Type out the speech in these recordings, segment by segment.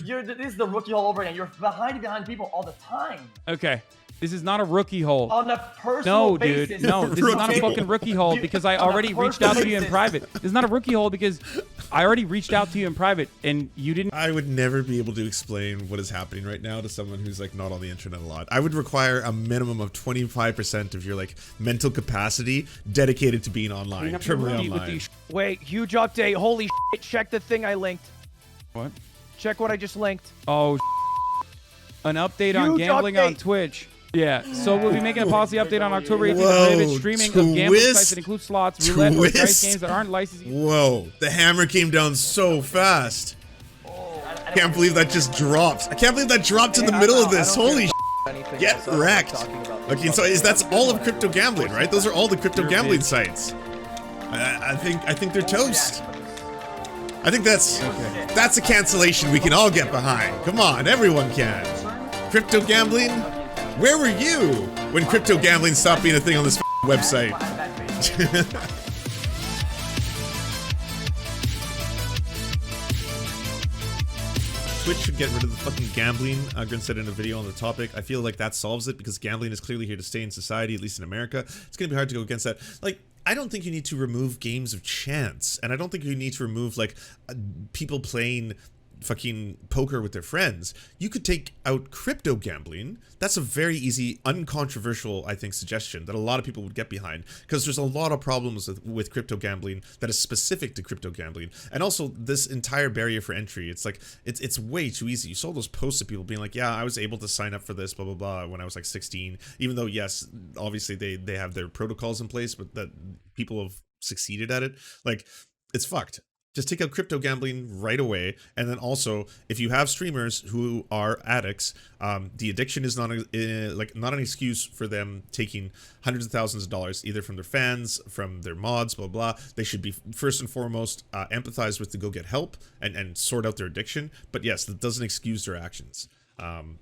this is the rookie all over again. You're behind people all the time. Okay. This is not a rookie hole. On a personal basis. Dude. No, this is not a fucking rookie hole because I already reached out to you in private. This is not a rookie hole because I already reached out to you in private and you didn't. I would never be able to explain what is happening right now to someone who's like not on the internet a lot. I would require a minimum of 25% of your like mental capacity dedicated to being online. Wait, huge update. Holy shit. Check the thing I linked. What? Check what I just linked. Oh, an update on gambling on Twitch. Yeah, so we'll be making a policy update on October 18th to prohibit streaming of gambling sites that include slots, roulette, or dice games that aren't licensed. Whoa, the hammer came down so fast. I can't believe that just dropped. I can't believe that dropped in the middle of this. Holy shit. Get wrecked. Okay, so that's all of crypto gambling, right? Those are all the crypto gambling sites. I think they're toast. I think that's a cancellation we can all get behind. Come on, everyone can. Crypto gambling? Where were you when crypto gambling stopped being a thing on this website? Twitch should get rid of the fucking gambling. Grin said in a video on the topic. I feel like that solves it because gambling is clearly here to stay in society, at least in America. It's gonna be hard to go against that. Like, I don't think you need to remove games of chance, and I don't think you need to remove like people playing fucking poker with their friends. You could take out crypto gambling. That's a very easy, uncontroversial, I think, suggestion that a lot of people would get behind, because there's a lot of problems with crypto gambling that is specific to crypto gambling, and also this entire barrier for entry. It's like it's way too easy. You saw those posts of people being like, yeah, I was able to sign up for this, blah blah blah, when I was like 16, even though yes, obviously they have their protocols in place, but that people have succeeded at it. Like, it's fucked. Just take out crypto gambling right away. And then also, if you have streamers who are addicts, the addiction is not an excuse for them taking hundreds of thousands of dollars, either from their fans, from their mods, blah, blah. They should be, first and foremost, empathize with to go get help and sort out their addiction. But yes, that doesn't excuse their actions. And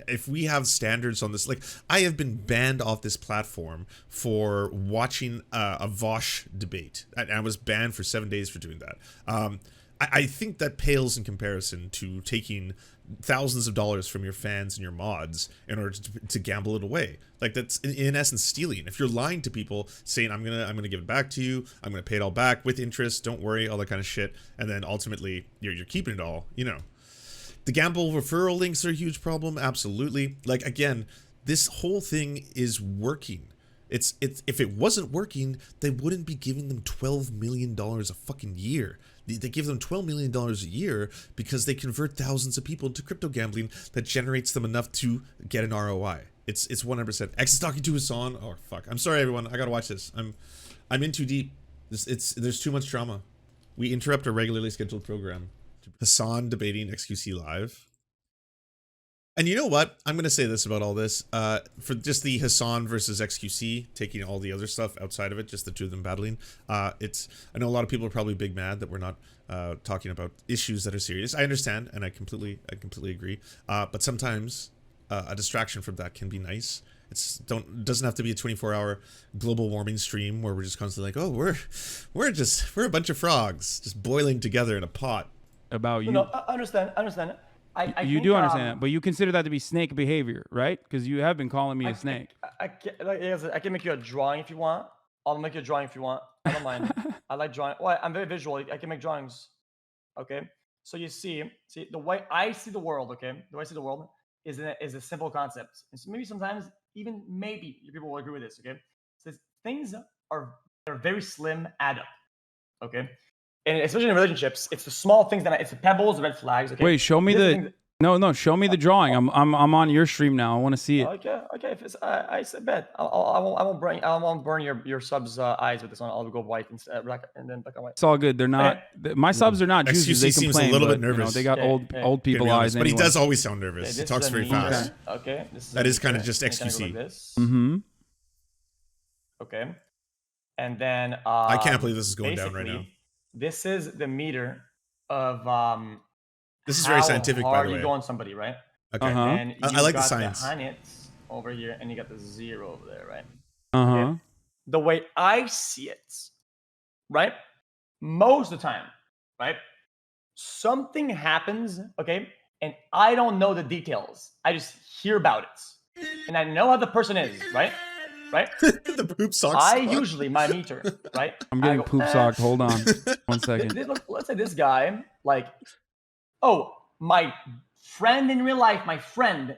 if we have standards on this, like, I have been banned off this platform for watching a Vosh debate. I was banned for 7 days for doing that. I think that pales in comparison to taking thousands of dollars from your fans and your mods in order to gamble it away. Like, that's in essence stealing. If you're lying to people saying I'm gonna give it back to you, I'm gonna pay it all back with interest, don't worry, all that kind of shit, and then ultimately you're keeping it all, you know. The gamble referral links are a huge problem, absolutely. Like, again, this whole thing is working. If it wasn't working, they wouldn't be giving them $12 million a fucking year. They give them $12 million a year because they convert thousands of people into crypto gambling that generates them enough to get an ROI. It's 100%. X is talking to Hasan. Oh fuck! I'm sorry, everyone. I gotta watch this. I'm in too deep. There's too much drama. We interrupt a regularly scheduled program. Hasan debating XQC live. And you know what? I'm going to say this about all this. For just the Hasan versus XQC, taking all the other stuff outside of it, just the two of them battling. I know a lot of people are probably big mad that we're not talking about issues that are serious. I understand, and I completely agree. But sometimes a distraction from that can be nice. It doesn't have to be a 24-hour global warming stream where we're just constantly like, oh, we're a bunch of frogs just boiling together in a pot. About you. No, I understand. You do understand that, but you consider that to be snake behavior, right? Because you have been calling me a snake. I can make you a drawing if you want. I'll make you a drawing if you want. I don't mind. I like drawing. Well, I'm very visual. I can make drawings. Okay. So you see the way I see the world. Okay, the way I see the world is a simple concept. And so maybe sometimes maybe people will agree with this. Okay. So things are very slim add up. Okay. And especially in relationships, it's the small things it's the pebbles, the red flags. Okay. Wait, show me show me the drawing. I'm on your stream now. I want to see it. Okay. If it's, I bet I won't burn your subs' eyes with this one. I'll go white and black and then black and white. It's all good. They're not. My subs are not juicy. They complain. Seems a little bit nervous. They got old people eyes. But he does always sound nervous. He talks very fast. Okay. That is kind of just XQC. Mm-hmm. Okay. And then I can't believe this is going down right now. This is the meter of this is very scientific, by the way. How hard you go on somebody, right? Okay. And I like the science. The Hanits over here, and you got the 0 over there, right? Okay. The way I see it, right? Most of the time, right? Something happens, okay, and I don't know the details. I just hear about it, and I know how the person is, right? Right? The poop socks. I usually my meter, right? I'm getting poop socked. Hold on, 1 second. Let's say this guy, like, oh, my friend in real life, my friend.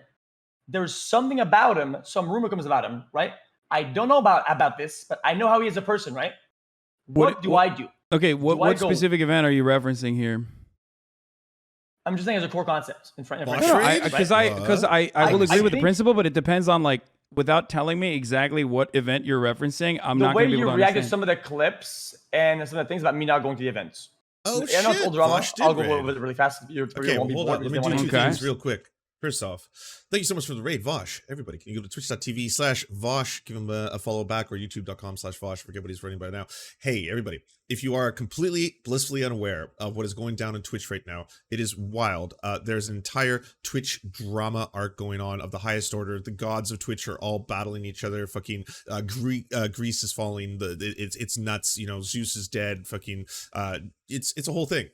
There's something about him. Some rumor comes about him, right? I don't know about this, but I know how he is a person, right? What do I do? Okay, what specific event are you referencing here? I'm just saying as a core concept in front. Because I will agree with the principle, but it depends on like without telling me exactly what event you're referencing. I'm not going to be able to understand. The way you react to some of the clips and some of the things about me not going to the events. Oh shit! I know it's old drama. I'll go over it really fast. Okay, well, hold on. Let me do two things real quick. First off, thank you so much for the raid, Vosh. Everybody, can you go to twitch.tv/Vosh, give him a follow back, or youtube.com/Vosh, forget what he's running by now. Hey, everybody, if you are completely blissfully unaware of what is going down on Twitch right now, it is wild. There's an entire Twitch drama arc going on of the highest order. The gods of Twitch are all battling each other. Fucking Greece is falling. It's nuts. You know, Zeus is dead. Fucking it's a whole thing.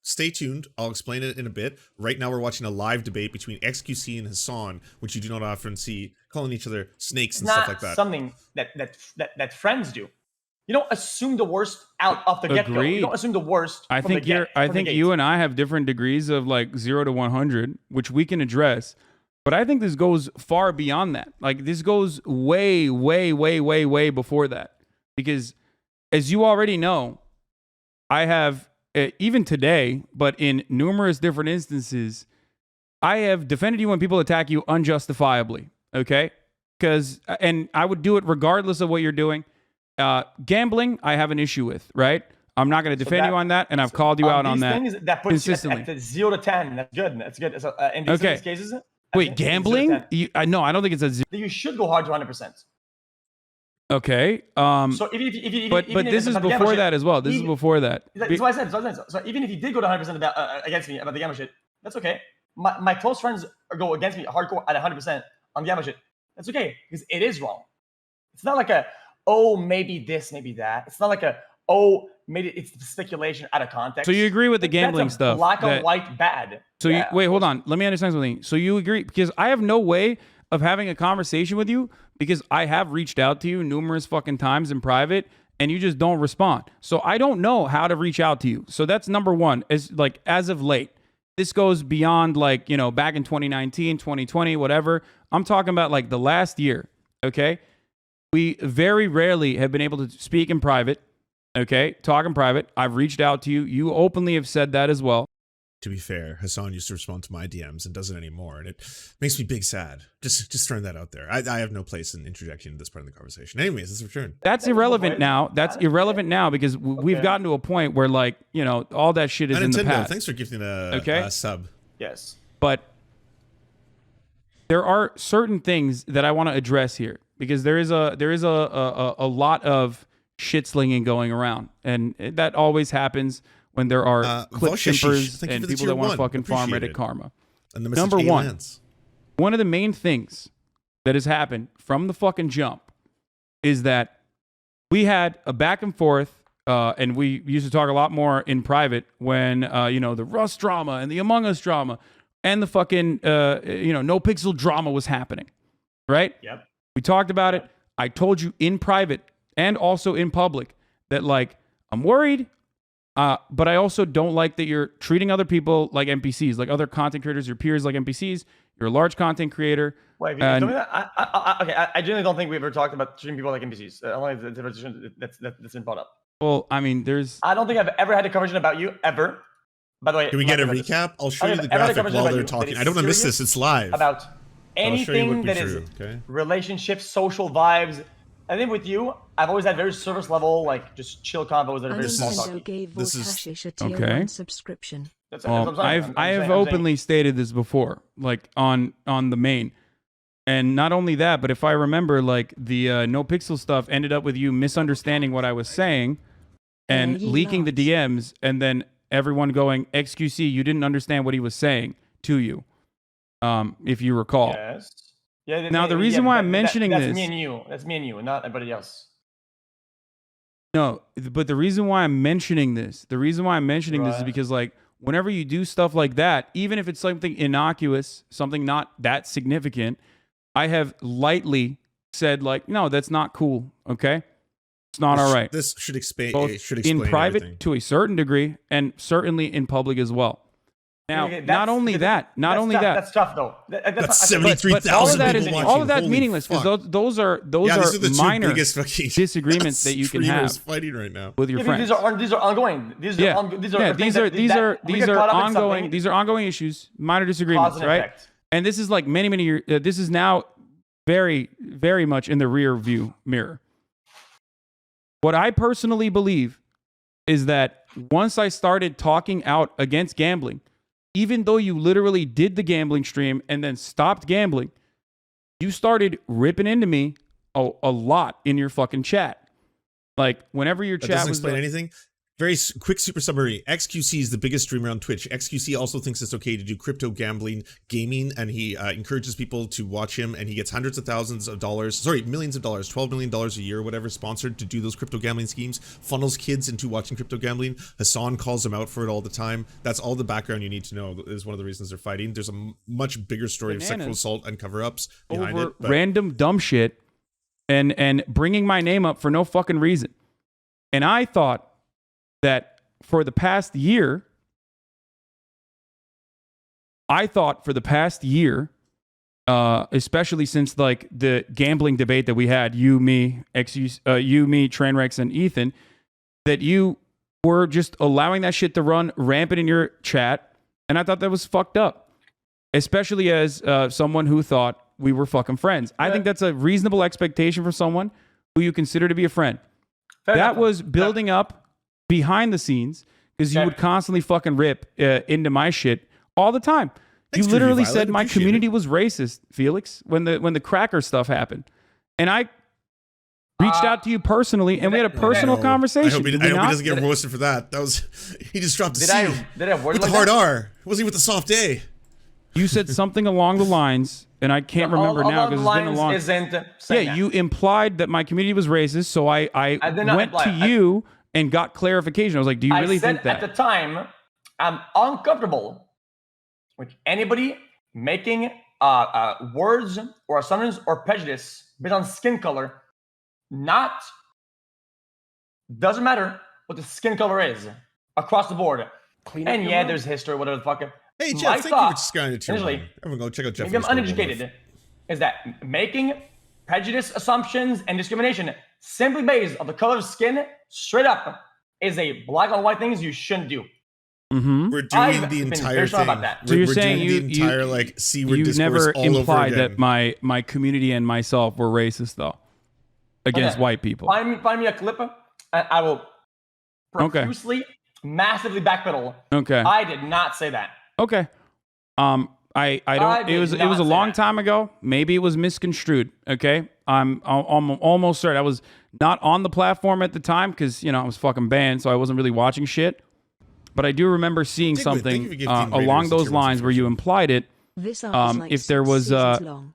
Stay tuned. I'll explain it in a bit. Right now, we're watching a live debate between XQC and Hasan, which you do not often see, calling each other snakes and stuff like that. Something that friends do. You don't assume the worst out of the get-go. You don't assume the worst. I think you and I have different degrees of like 0 to 100, which we can address. But I think this goes far beyond that. Like this goes way, way, way, way, way before that. Because as you already know, I have. Even today, but in numerous different instances, I have defended you when people attack you unjustifiably, okay? And I would do it regardless of what you're doing. Gambling, I have an issue with, right? I'm not going to defend you on that, and I've called you out on that that puts consistently. You at 0 to 10. That's good. That's good. So, in these cases, wait, gambling? No, I don't think it's a 0. You should go hard to 100%. Okay. So if but this is before that as well. This is before that. That's what I said. So even if you did go to 100% against me about the gamma shit, that's okay. My close friends go against me hardcore at 100% on gamma shit. That's okay because it is wrong. It's not like maybe this, maybe that. It's not like maybe it's speculation out of context. So you agree with the gambling stuff? Black and white bad. So wait, hold on. Let me understand something. So you agree because I have no way of having a conversation with you because I have reached out to you numerous fucking times in private and you just don't respond. So I don't know how to reach out to you. So that's number one. As of late, this goes beyond like, you know, back in 2019, 2020, whatever. I'm talking about like the last year. Okay. We very rarely have been able to speak in private. Okay. Talk in private. I've reached out to you. You openly have said that as well. To be fair, Hasan used to respond to my DMs and doesn't anymore, and it makes me big sad. Just throwing that out there. I have no place in interjecting in this part of the conversation. Anyways, let's return. That's irrelevant now. That's irrelevant now because we've gotten to a point where, like, you know, all that shit is in the past. Thanks for gifting a sub. Yes. But there are certain things that I want to address here because there is a lot of shit slinging going around, and that always happens when there are clip shippers and people that want to fucking farm Reddit karma. And the Number one of the main things that has happened from the fucking jump is that we had a back and forth, and we used to talk a lot more in private when, the Rust drama and the Among Us drama and the fucking, No Pixel drama was happening, right? Yep. We talked about it. I told you in private and also in public that, like, I'm worried. But I also don't like that you're treating other people like NPCs, like other content creators, your peers like NPCs. You're a large content creator. Wait, you told me that? I genuinely don't think we've ever talked about treating people like NPCs. I don't think that's been brought up. Well, I mean, I don't think I've ever had a conversation about you, ever. By the way, can we get a recap? I'll show you the graphic while they're talking. I don't want to miss this. It's live. About anything that is relationships, social vibes. I think with you, I've always had very service level, like just chill combos that are very small talk. This is okay. Subscription. Well, I have openly stated this before, like on the main, and not only that, but if I remember, like the No Pixel stuff ended up with you misunderstanding what I was saying and leaking the DMs, and then everyone going, XQC, you didn't understand what he was saying to you, if you recall. Yes. Yeah. Now the reason why I'm mentioning this, that's me and you. That's me and you, not anybody else. No, but the reason why I'm mentioning this, is because, like, whenever you do stuff like that, even if it's something innocuous, something not that significant, I have lightly said like, no, that's not cool. Okay. It's not all right. This should explain. Both It should explain in private everything. to a certain degree, and certainly in public as well. Now, Okay, not only that, That's tough though. That's not- 73,000 all of that people is watching. all of that's Holy meaningless because fuck. those are these are the two minor biggest fucking disagreements that you can streamers have fighting right now. with your Yeah, friends. these are ongoing. These Yeah, are these are yeah, things these are we get caught up in ongoing. something, These are ongoing issues, minor disagreements, cause and right? effect. And this is like many years. This is now very, very much in the rear view mirror. What I personally believe is that once I started talking out against gambling, even though you literally did the gambling stream and then stopped gambling, you started ripping into me a lot in your fucking chat. Like whenever your That chat doesn't was explain anything. Very quick super summary. XQC is the biggest streamer on Twitch. XQC also thinks it's okay to do crypto gambling, gaming, and he encourages people to watch him, and he gets hundreds of thousands of dollars, sorry, millions of dollars, $12 million a year or whatever, sponsored to do those crypto gambling schemes, funnels kids into watching crypto gambling. Hasan calls him out for it all the time. That's all the background you need to know is one of the reasons they're fighting. There's a much bigger story of sexual assault and cover-ups behind over it. But random dumb shit and bringing my name up for no fucking reason. And I thought that for the past year, especially since like the gambling debate that we had, you, me, Trainwrex, and Ethan, that you were just allowing that shit to run rampant in your chat, and I thought that was fucked up, especially as someone who thought we were fucking friends. I think that's a reasonable expectation for someone who you consider to be a friend. Fair That enough. was building up behind the scenes because you Okay. would constantly fucking rip into my shit all the time. Thanks, You literally Trivia said Violet. my Appreciate community it. was racist, Felix, when the cracker stuff happened, and I reached out to you personally, and we had a personal conversation. I hope he Did we not? doesn't get roasted for that. That was he just dropped a Did C I word with the like hard that? R. Was he with the soft A? You said something along the lines, and I can't remember now because it's been a long. Isn't saying Yeah, that. you implied that my community was racist, so I did not went imply to it. you and got clarification. I was like, "Do you really I said think that?" at the time, I'm uncomfortable with anybody making words or assumptions or prejudice based on skin color. Doesn't matter what the skin color is across the board. Clean up And your yeah, room. there's history, whatever the fuck. Hey My Jeff, thank you thought, for subscribing to Tier initially, 1. Everyone go check out Jeff. maybe I'm uneducated, is that making prejudice, assumptions, and discrimination simply based on the color of skin, straight up, is a black and white things you shouldn't do. Mm-hmm. We're doing I've the been entire very sure thing. about that. So you're We're saying doing the entire like C-word you discourse never all over implied again. that my community and myself were racist though against Okay. white people. Find me a clip, and I will Okay. profusely, massively backpedal. Okay. I did not say that. Okay. I don't. It was a not say long that. time ago. Maybe it was misconstrued. Okay. I'm almost certain I was not on the platform at the time because I was fucking banned, so I wasn't really watching shit. But I do remember seeing Thank you for something gifting along Raiders those a tier one lines where you implied it. This arc is like If there 6 was, seasons long.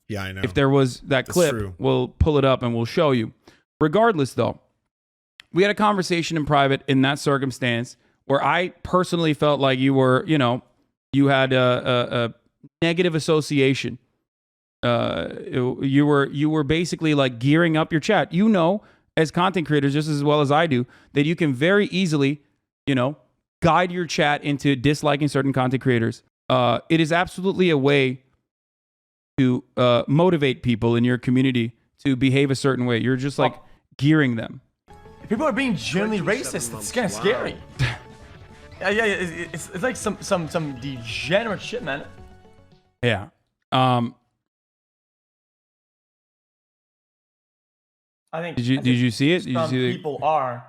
Yeah, I know. If there was that That's clip, true. we'll pull it up and we'll show you. Regardless, though, we had a conversation in private in that circumstance where I personally felt like you were, you had a negative association. You were basically like gearing up your chat. As content creators, just as well as I do, that you can very easily, guide your chat into disliking certain content creators. It is absolutely a way to motivate people in your community to behave a certain way. You're just like gearing them. People are being genuinely racist. It's kind of scary. Yeah, it's like some degenerate shit, man. Yeah. I think. Did you see it? Did you Some see people are.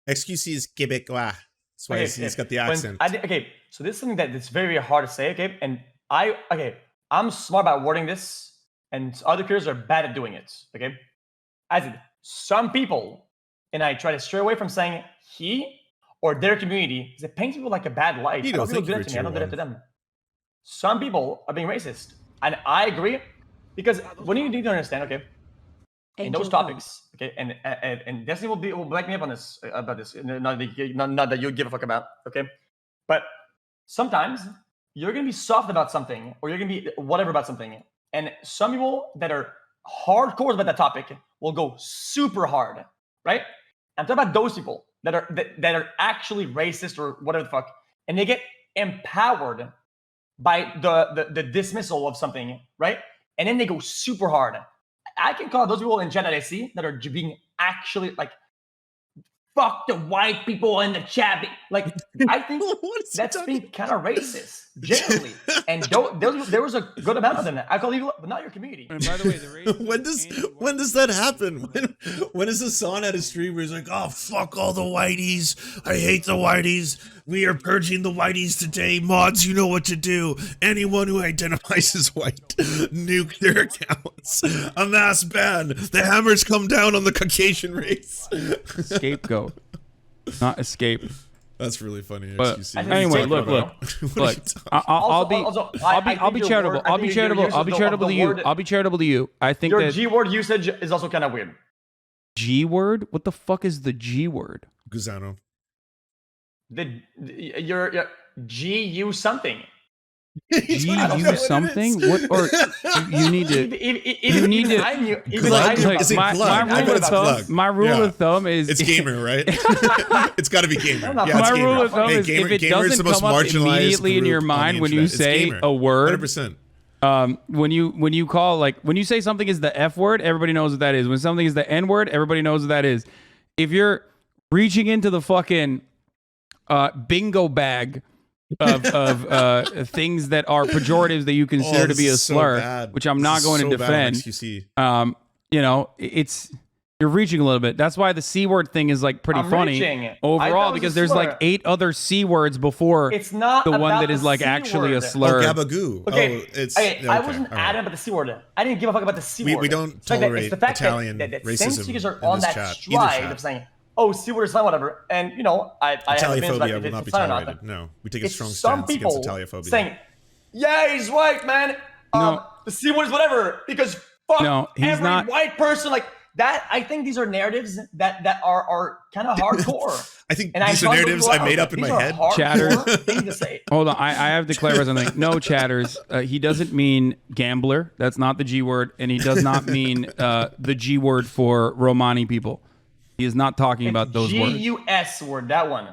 XQC is Quebecois. That's why he's got the when accent. okay, so this is something that's very hard to say. Okay, and I'm smart about wording this, and other creators are bad at doing it. Okay, I said some people, and I try to stray away from saying he or their community, because it paints people like a bad light. Nito, I don't thank do you that for to me. I don't do tier that to them. Some people are being racist, and I agree, because what you need to understand, okay, in those topics, okay, and Destiny will back me up on this about this. Not that you give a fuck about, okay, but sometimes you're gonna be soft about something, or you're gonna be whatever about something, and some people that are hardcore about that topic will go super hard, right? I'm talking about those people that are actually racist or whatever the fuck, and they get empowered by the dismissal of something, right? And then they go super hard. I can call those people in chat that I see that are being actually like, fuck the white people in the chat. Like, I think that's being kind of racist, generally. And there was a good amount of them. I call you, but not your community. And by the way, the racism when does that happen? When is Hasan at a stream where he's like, oh, fuck all the whiteys. I hate the whiteys. We are purging the whiteys today. Mods, you know what to do. Anyone who identifies as white, nuke their accounts. A mass ban. The hammers come down on the Caucasian race. scapegoat, not escape. That's really funny. But XQC. anyway, look. I'll be charitable. I'll be charitable to you. I'll be charitable to you. I think your that G word usage is also kind of weird. G word. What the fuck is the G word? Guzano. Your GU something. GU something? What? Or you need to? You need to. My rule of thumb is it's gamer, right? It's got to be gamer. Yeah, my rule of thumb is if it doesn't come up immediately in your mind when you say a word. 100%. When you call, like, when you say something is the F word, everybody knows what that is. When something is the N word, everybody knows what that is. If you're reaching into the fucking bingo bag of things that are pejoratives that you consider to be a slur, which I'm not going to defend. You know, you're reaching a little bit. That's why the C word thing is like pretty funny overall, because there's like 8 other C words before it's not the one about that is the like C actually word. a slur. Oh, gabagoo. Okay, oh, it's I wasn't adamant about the C word. I didn't give a fuck about the C word. We don't It's like tolerate it's the fact Italian that racism same speakers are in on this that chat. stride of saying, oh, C word is fine, whatever. And, you know, I have Italiaphobia will not be tolerated. No, we take a strong stance against Italiaphobia. Saying, yeah, he's white, man. No. The C word is whatever, because fuck No, he's every not. white person. Like, that, I think these are narratives that are kind of hardcore. I think and these are narratives I made up in my head. Chatter. Thing to say. Hold on, I have to clarify something. No, chatters. He doesn't mean gambler. That's not the G word, and he does not mean the G word for Romani people. He is not talking about those words. G-U-S word, that one.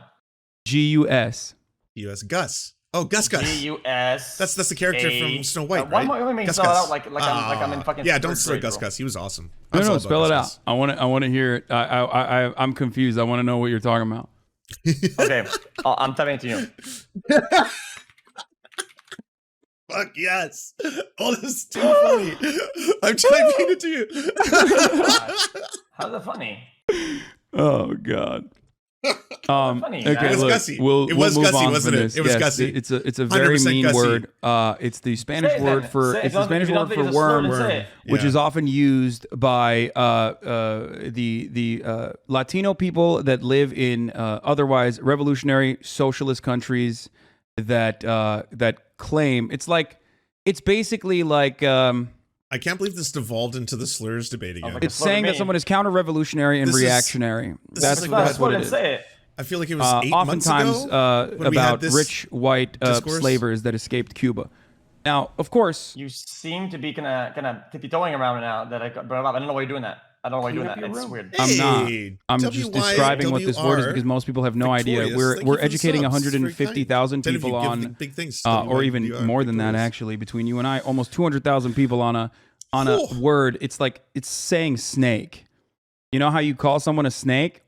G-U-S. U.S. Gus. Oh, Gus. G-U-S. That's the character from Snow White, Why right? am I spell it out like I'm in fucking yeah, don't third slow grade, Gus bro. Gus. He was awesome. No, spell it out. I want to hear it. I'm confused. I want to know what you're talking about. Okay, I'm typing it to you. Fuck yes. Oh, this is too funny. I'm typing it to you. How's that funny? Oh God. Funny, Okay, man. It was look, Gussie. we'll It was move Gussie, on wasn't from it? this. It was Yes, Gussie. It's a very 100% mean Gussie. word. It's the Spanish Say it word then. for Say it. it's the Spanish If you word don't for think it's a slur, worm, then say it. which Yeah. is often used by the Latino people that live in otherwise revolutionary socialist countries that claim it's basically like. I can't believe this devolved into the slurs debate again. like It's That's what saying I that mean. someone is counter-revolutionary and This is- reactionary. That's like- that's what it Then is. say it. I feel like it was 8 months Oftentimes ago when we had about this rich white discourse. slavers that escaped Cuba. Now, of course, You seem to be kind of tippy-toeing around now that I brought up. I don't know why you're doing that. I don't know why you're doing that. It's weird. I'm not. Hey, I'm just describing what this word is because most people have no idea. Victorious. Thank you We're for the educating subs. It's very 150,000 kind. people Ten of you on, give big things. or even WYDR, more than that Victorious. actually. Between you and I, almost 200,000 people on a word. It's like it's saying snake. You know how you call someone a snake?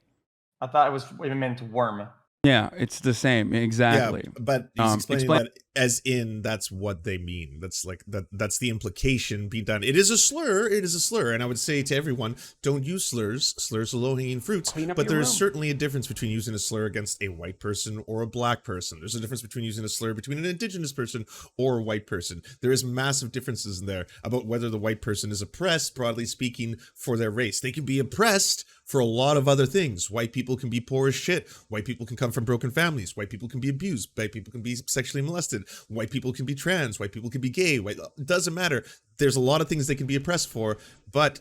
I thought it was even meant worm. Yeah, it's the same exactly. Yeah, but he's explaining explain- that as in that's what they mean. That's like that's the implication being done. It is a slur. It is a slur. And I would say to everyone, don't use slurs. Slurs are low-hanging fruits. But there is certainly a difference between using a slur against a white person or a black person. There's a difference between using a slur between an indigenous person or a white person. There is massive differences in there about whether the white person is oppressed, broadly speaking, for their race. They can be oppressed for a lot of other things. White people can be poor as shit. White people can come from broken families. White people can be abused. White people can be sexually molested. White people can be trans. White people can be gay. It doesn't matter. There's a lot of things they can be oppressed for, but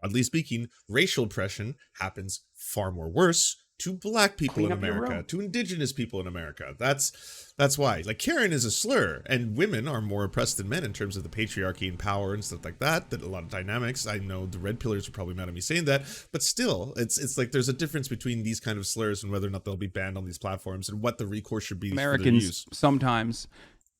broadly speaking, racial oppression happens far more worse to black people in America, to indigenous people in America. That's why. Like, Karen is a slur, and women are more oppressed than men in terms of the patriarchy and power and stuff like that. That a lot of dynamics. I know the red pillars are probably mad at me saying that, but still, it's like there's a difference between these kind of slurs and whether or not they'll be banned on these platforms and what the recourse should be. Americans sometimes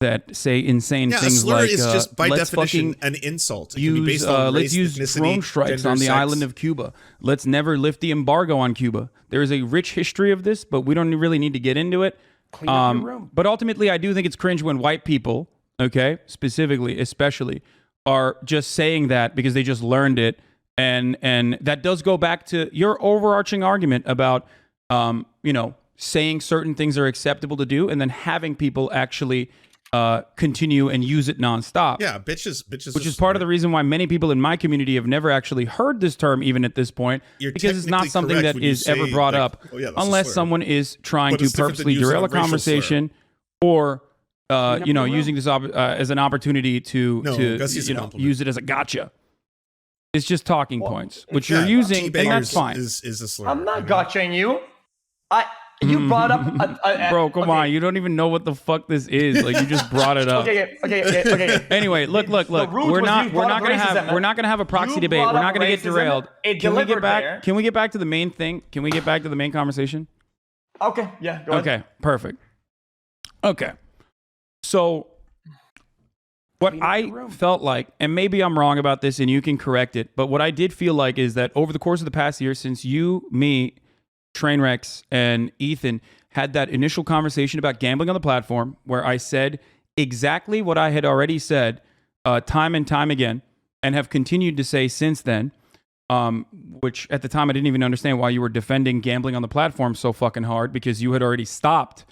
that say insane a things slur like is just by let's definition fucking an insult. It can be use based on race, let's use ethnicity, drone strikes gender, on the sex. island of Cuba. Let's never lift the embargo on Cuba. There is a rich history of this, but we don't really need to get into it. Clean up your room. But ultimately, I do think it's cringe when white people, okay, specifically, especially, are just saying that because they just learned it, and that does go back to your overarching argument about, you know, saying certain things are acceptable to do, and then having people actually continue and use it nonstop. Yeah, bitches. Which is part of the reason why many people in my community have never actually heard this term, even at this point, because it's not something that is ever brought up, unless someone is trying to purposely derail a conversation, or you know, using this as an opportunity to you know, use it as a gotcha. It's just talking points, which you're using, and that's fine. Is a slur. I'm not gotchaing you. You brought up bro, come on, you don't even know what the fuck this is. Like, you just brought it up. Okay. Anyway, look. We're not gonna have a proxy debate. We're not gonna get derailed. Can we get back? Can we get back to the main thing? Can we get back to the main conversation? Okay, yeah, go ahead. Okay, perfect. Okay, so what I felt like, and maybe I'm wrong about this, and you can correct it, but what I did feel like is that over the course of the past year, since you, me, Trainwrecks, and Ethan had that initial conversation about gambling on the platform, where I said exactly what I had already said time and time again, and have continued to say since then, which at the time I didn't even understand why you were defending gambling on the platform so fucking hard, because you had already stopped.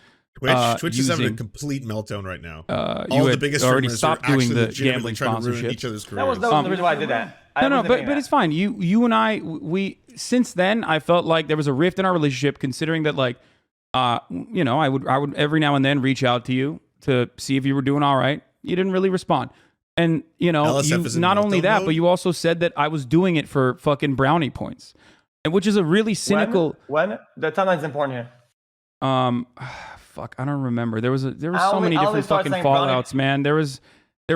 Twitch is having a complete meltdown right now. All the biggest already stopped doing the gambling sponsorship. Each other's That was the reason why I did that. But it's fine. You and I, we since then, I felt like there was a rift in our relationship, considering that, like, you know, I would every now and then reach out to you to see if you were doing all right. You didn't really respond, and you know, not only that, but you also said that I was doing it for fucking brownie points, and which is a really cynical. When the timeline's important here. Fuck, I don't remember. There was so many different fucking fallouts, man. There was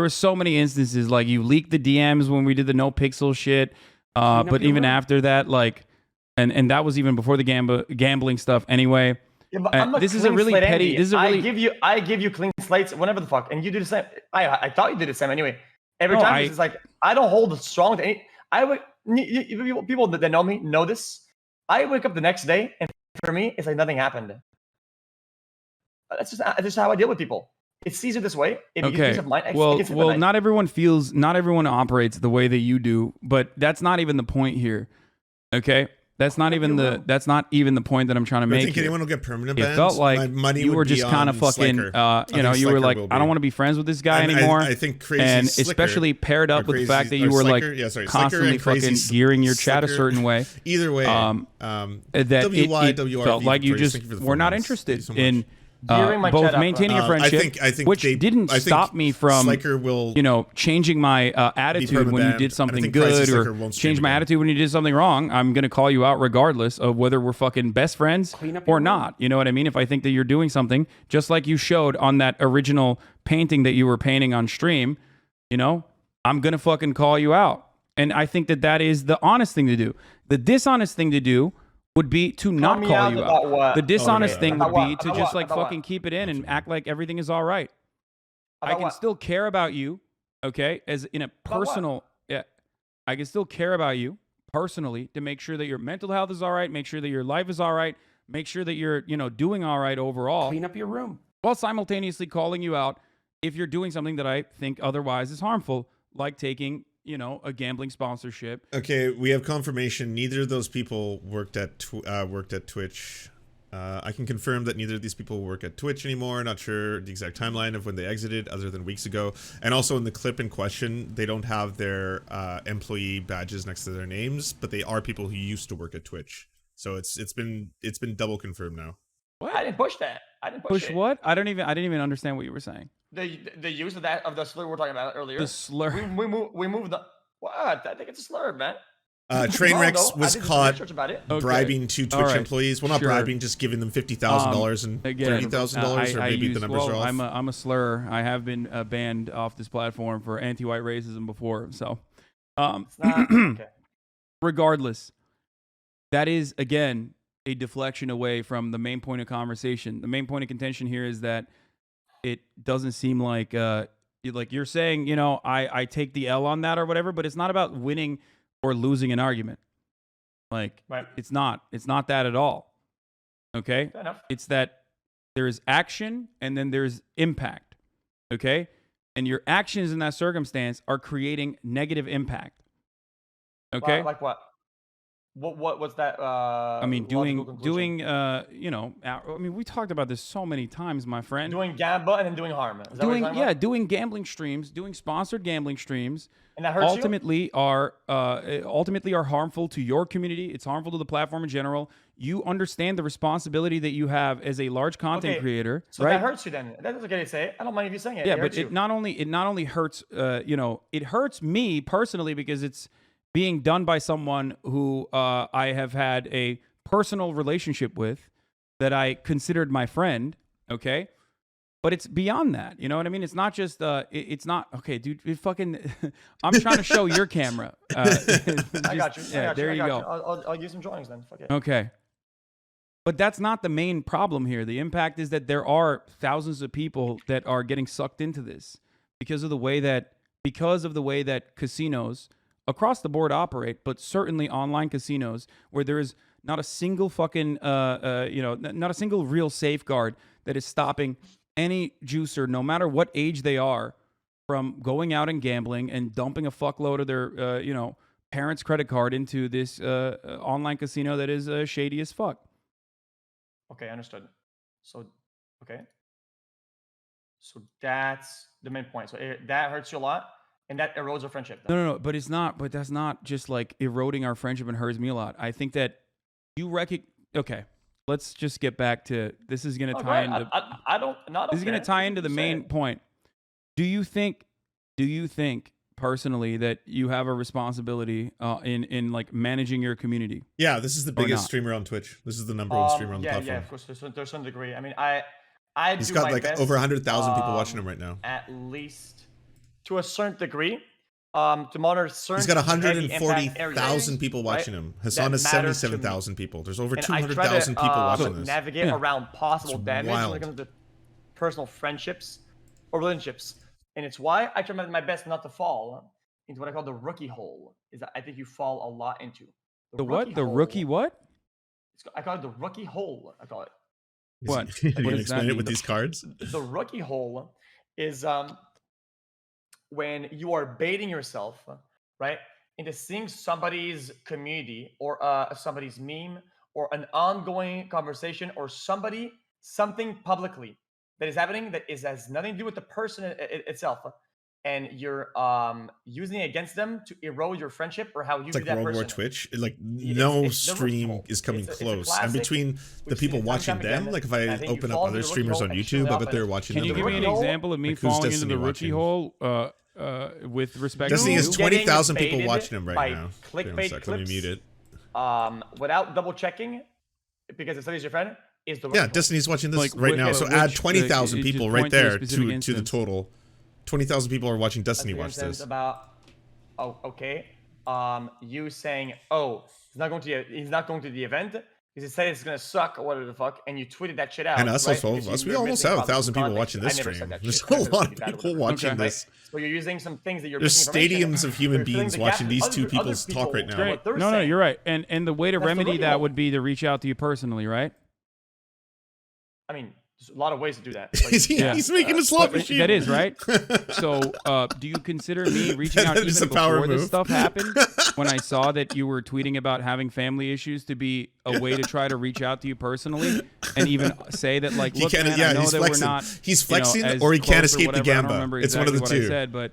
so many instances, like you leaked the DMs when we did the no pixel shit. But even after that, like, and that was even before the gambling stuff anyway. Yeah, but this is a really petty. This is a really. I give you clean slates whenever the fuck, and you do the same. I thought you did the same anyway. Every time it's like I don't hold strong to any. People that know me know this. I wake up the next day, and for me, it's like nothing happened. That's just how I deal with people. It's easier this way. Well, not everyone operates the way that you do, but that's not even the point here. Okay? That's not even the point that I'm trying to make. I think anyone will get permanent banned. It felt like you were just kind of fucking, you know, you were like, I don't want to be friends with this guy anymore. I think Crazy and Slicker, especially paired up with the fact that you were like constantly fucking gearing your chat a certain way. Either way, that it felt like you just were not interested in both maintaining a friendship, I think which didn't stop me from, you know, changing my attitude when you did something good, or change my attitude when you did something wrong. I'm going to call you out regardless of whether we're fucking best friends or not. You know what I mean? If I think that you're doing something, just like you showed on that original painting that you were painting on stream, you know, I'm going to fucking call you out. And I think that that is the honest thing to do. The dishonest thing to do would be to not call you out. The dishonest thing would be to just like fucking keep it in and act like everything is all right. I can still care about you, okay, as in a personal, I can still care about you personally to make sure that your mental health is all right, make sure that your life is all right, make sure that you're, you know, doing all right overall. Clean up your room. While simultaneously calling you out if you're doing something that I think otherwise is harmful, like taking, you know, a gambling sponsorship. Okay, we have confirmation. Neither of those people worked at Twitch. I can confirm that neither of these people work at Twitch anymore. Not sure the exact timeline of when they exited, other than weeks ago. And also in the clip in question, they don't have their employee badges next to their names, but they are people who used to work at Twitch. So it's been double confirmed now. What? I didn't push that. I didn't push what? I didn't even understand what you were saying. The use of the slur we were talking about earlier. The slur. We moved the what? I think it's a slur, man. Trainwrecks was caught about it. bribing two Twitch employees. Well, not bribing, just giving them $50,000 and $30,000, or maybe the numbers are off. I'm a slur. I have been banned off this platform for anti-white racism before. So, Okay. regardless, that is again a deflection away from the main point of conversation. The main point of contention here is that it doesn't seem like you're saying, you know, I take the L on that or whatever, but it's not about winning or losing an argument. Like, it's not that at all. Okay? Fair enough. It's that there's action and then there's impact. Okay? And your actions in that circumstance are creating negative impact. Okay? Like what? What's that? I mean, doing, you know, I mean, we talked about this so many times, my friend. Doing gamba and then doing harm. Is that what you're talking about? Doing gambling streams, doing sponsored gambling streams. And that hurts ultimately are harmful to your community. It's harmful to the platform in general. You understand the responsibility that you have as a large content creator, so right? That hurts you then. That's okay to say. I don't mind if you saying it. Yeah, but it not only hurts, you know, it hurts me personally because it's being done by someone who I have had a personal relationship with, that I considered my friend. Okay. But it's beyond that, you know what I mean? It's not just, it's not, okay, dude, it fucking, I'm trying to show your camera. I got you. Yeah, there you go. I'll use some drawings then. Fuck it. Okay. But that's not the main problem here. The impact is that there are thousands of people that are getting sucked into this because of the way that casinos across the board operate, but certainly online casinos where there is not a single fucking, you know, not a single real safeguard that is stopping any juicer, no matter what age they are, from going out and gambling and dumping a fuckload of their, you know, parents' credit card into this online casino that is shady as fuck. Okay, understood. So, okay. So that's the main point. So that hurts you a lot, and that erodes our friendship. Then. No. But it's not. But that's not just like eroding our friendship and hurts me a lot. I think that you okay. Let's just get back to this. Is going to tie into. I don't. Not. This is going to tie into the main point. Do you think personally that you have a responsibility in like managing your community? Yeah, this is the biggest streamer on Twitch. This is the number one streamer on the platform. Yeah, of course. There's some degree. I mean, He's got like over 100,000 people watching him right now. At least to a certain degree. To monitor certain. He's got 140,000 people watching him. Hasan has 77,000 people. There's over 200,000 people watching this. Navigate around possible damage wild. when it comes to personal friendships or relationships, and it's why I try my best not to fall into what I call the rookie hole. Is that I think you fall a lot into the what? The rookie what? I call it the rookie hole. I call it. What? You can explain it with these cards? The rookie hole is when you are baiting yourself, right, into seeing somebody's community or somebody's meme or an ongoing conversation or something publicly that is happening that has nothing to do with the person itself, and you're using it against them to erode your friendship or how you it's view like that World person. War Twitch. Like no stream is coming close, and between the people watching them, like if I open up other streamers on YouTube, I bet they're watching them. Can you give me an example of me falling into the rookie hole? With respect Destiny to has 20,000 people watching him right now. Clickbait clips. Let me mute it. Without double checking, because it says your friend is the yeah. Destiny's watching this right now, so add 20,000 people right there to the total. 20,000 people are watching Destiny watch this. About you saying he's not going to the event because he said it's gonna suck or whatever the fuck, and you tweeted that shit out. And us, right? us, we almost have 1,000 people watching this stream. There's a lot of people watching this. So you're using some things that you're. There's stadiums of human beings watching these two people talk right now. No, you're right. And the way to remedy that would be to reach out to you personally, right? I mean, there's a lot of ways to do that. He's making a slot machine. That is right. So, do you consider me reaching out even before this stuff happened? When I saw that you were tweeting about having family issues, to be a way to try to reach out to you personally, and even say that, like, look, man, I know that we're not. He's flexing, or he can't escape the gamba. It's one of the two. I said, but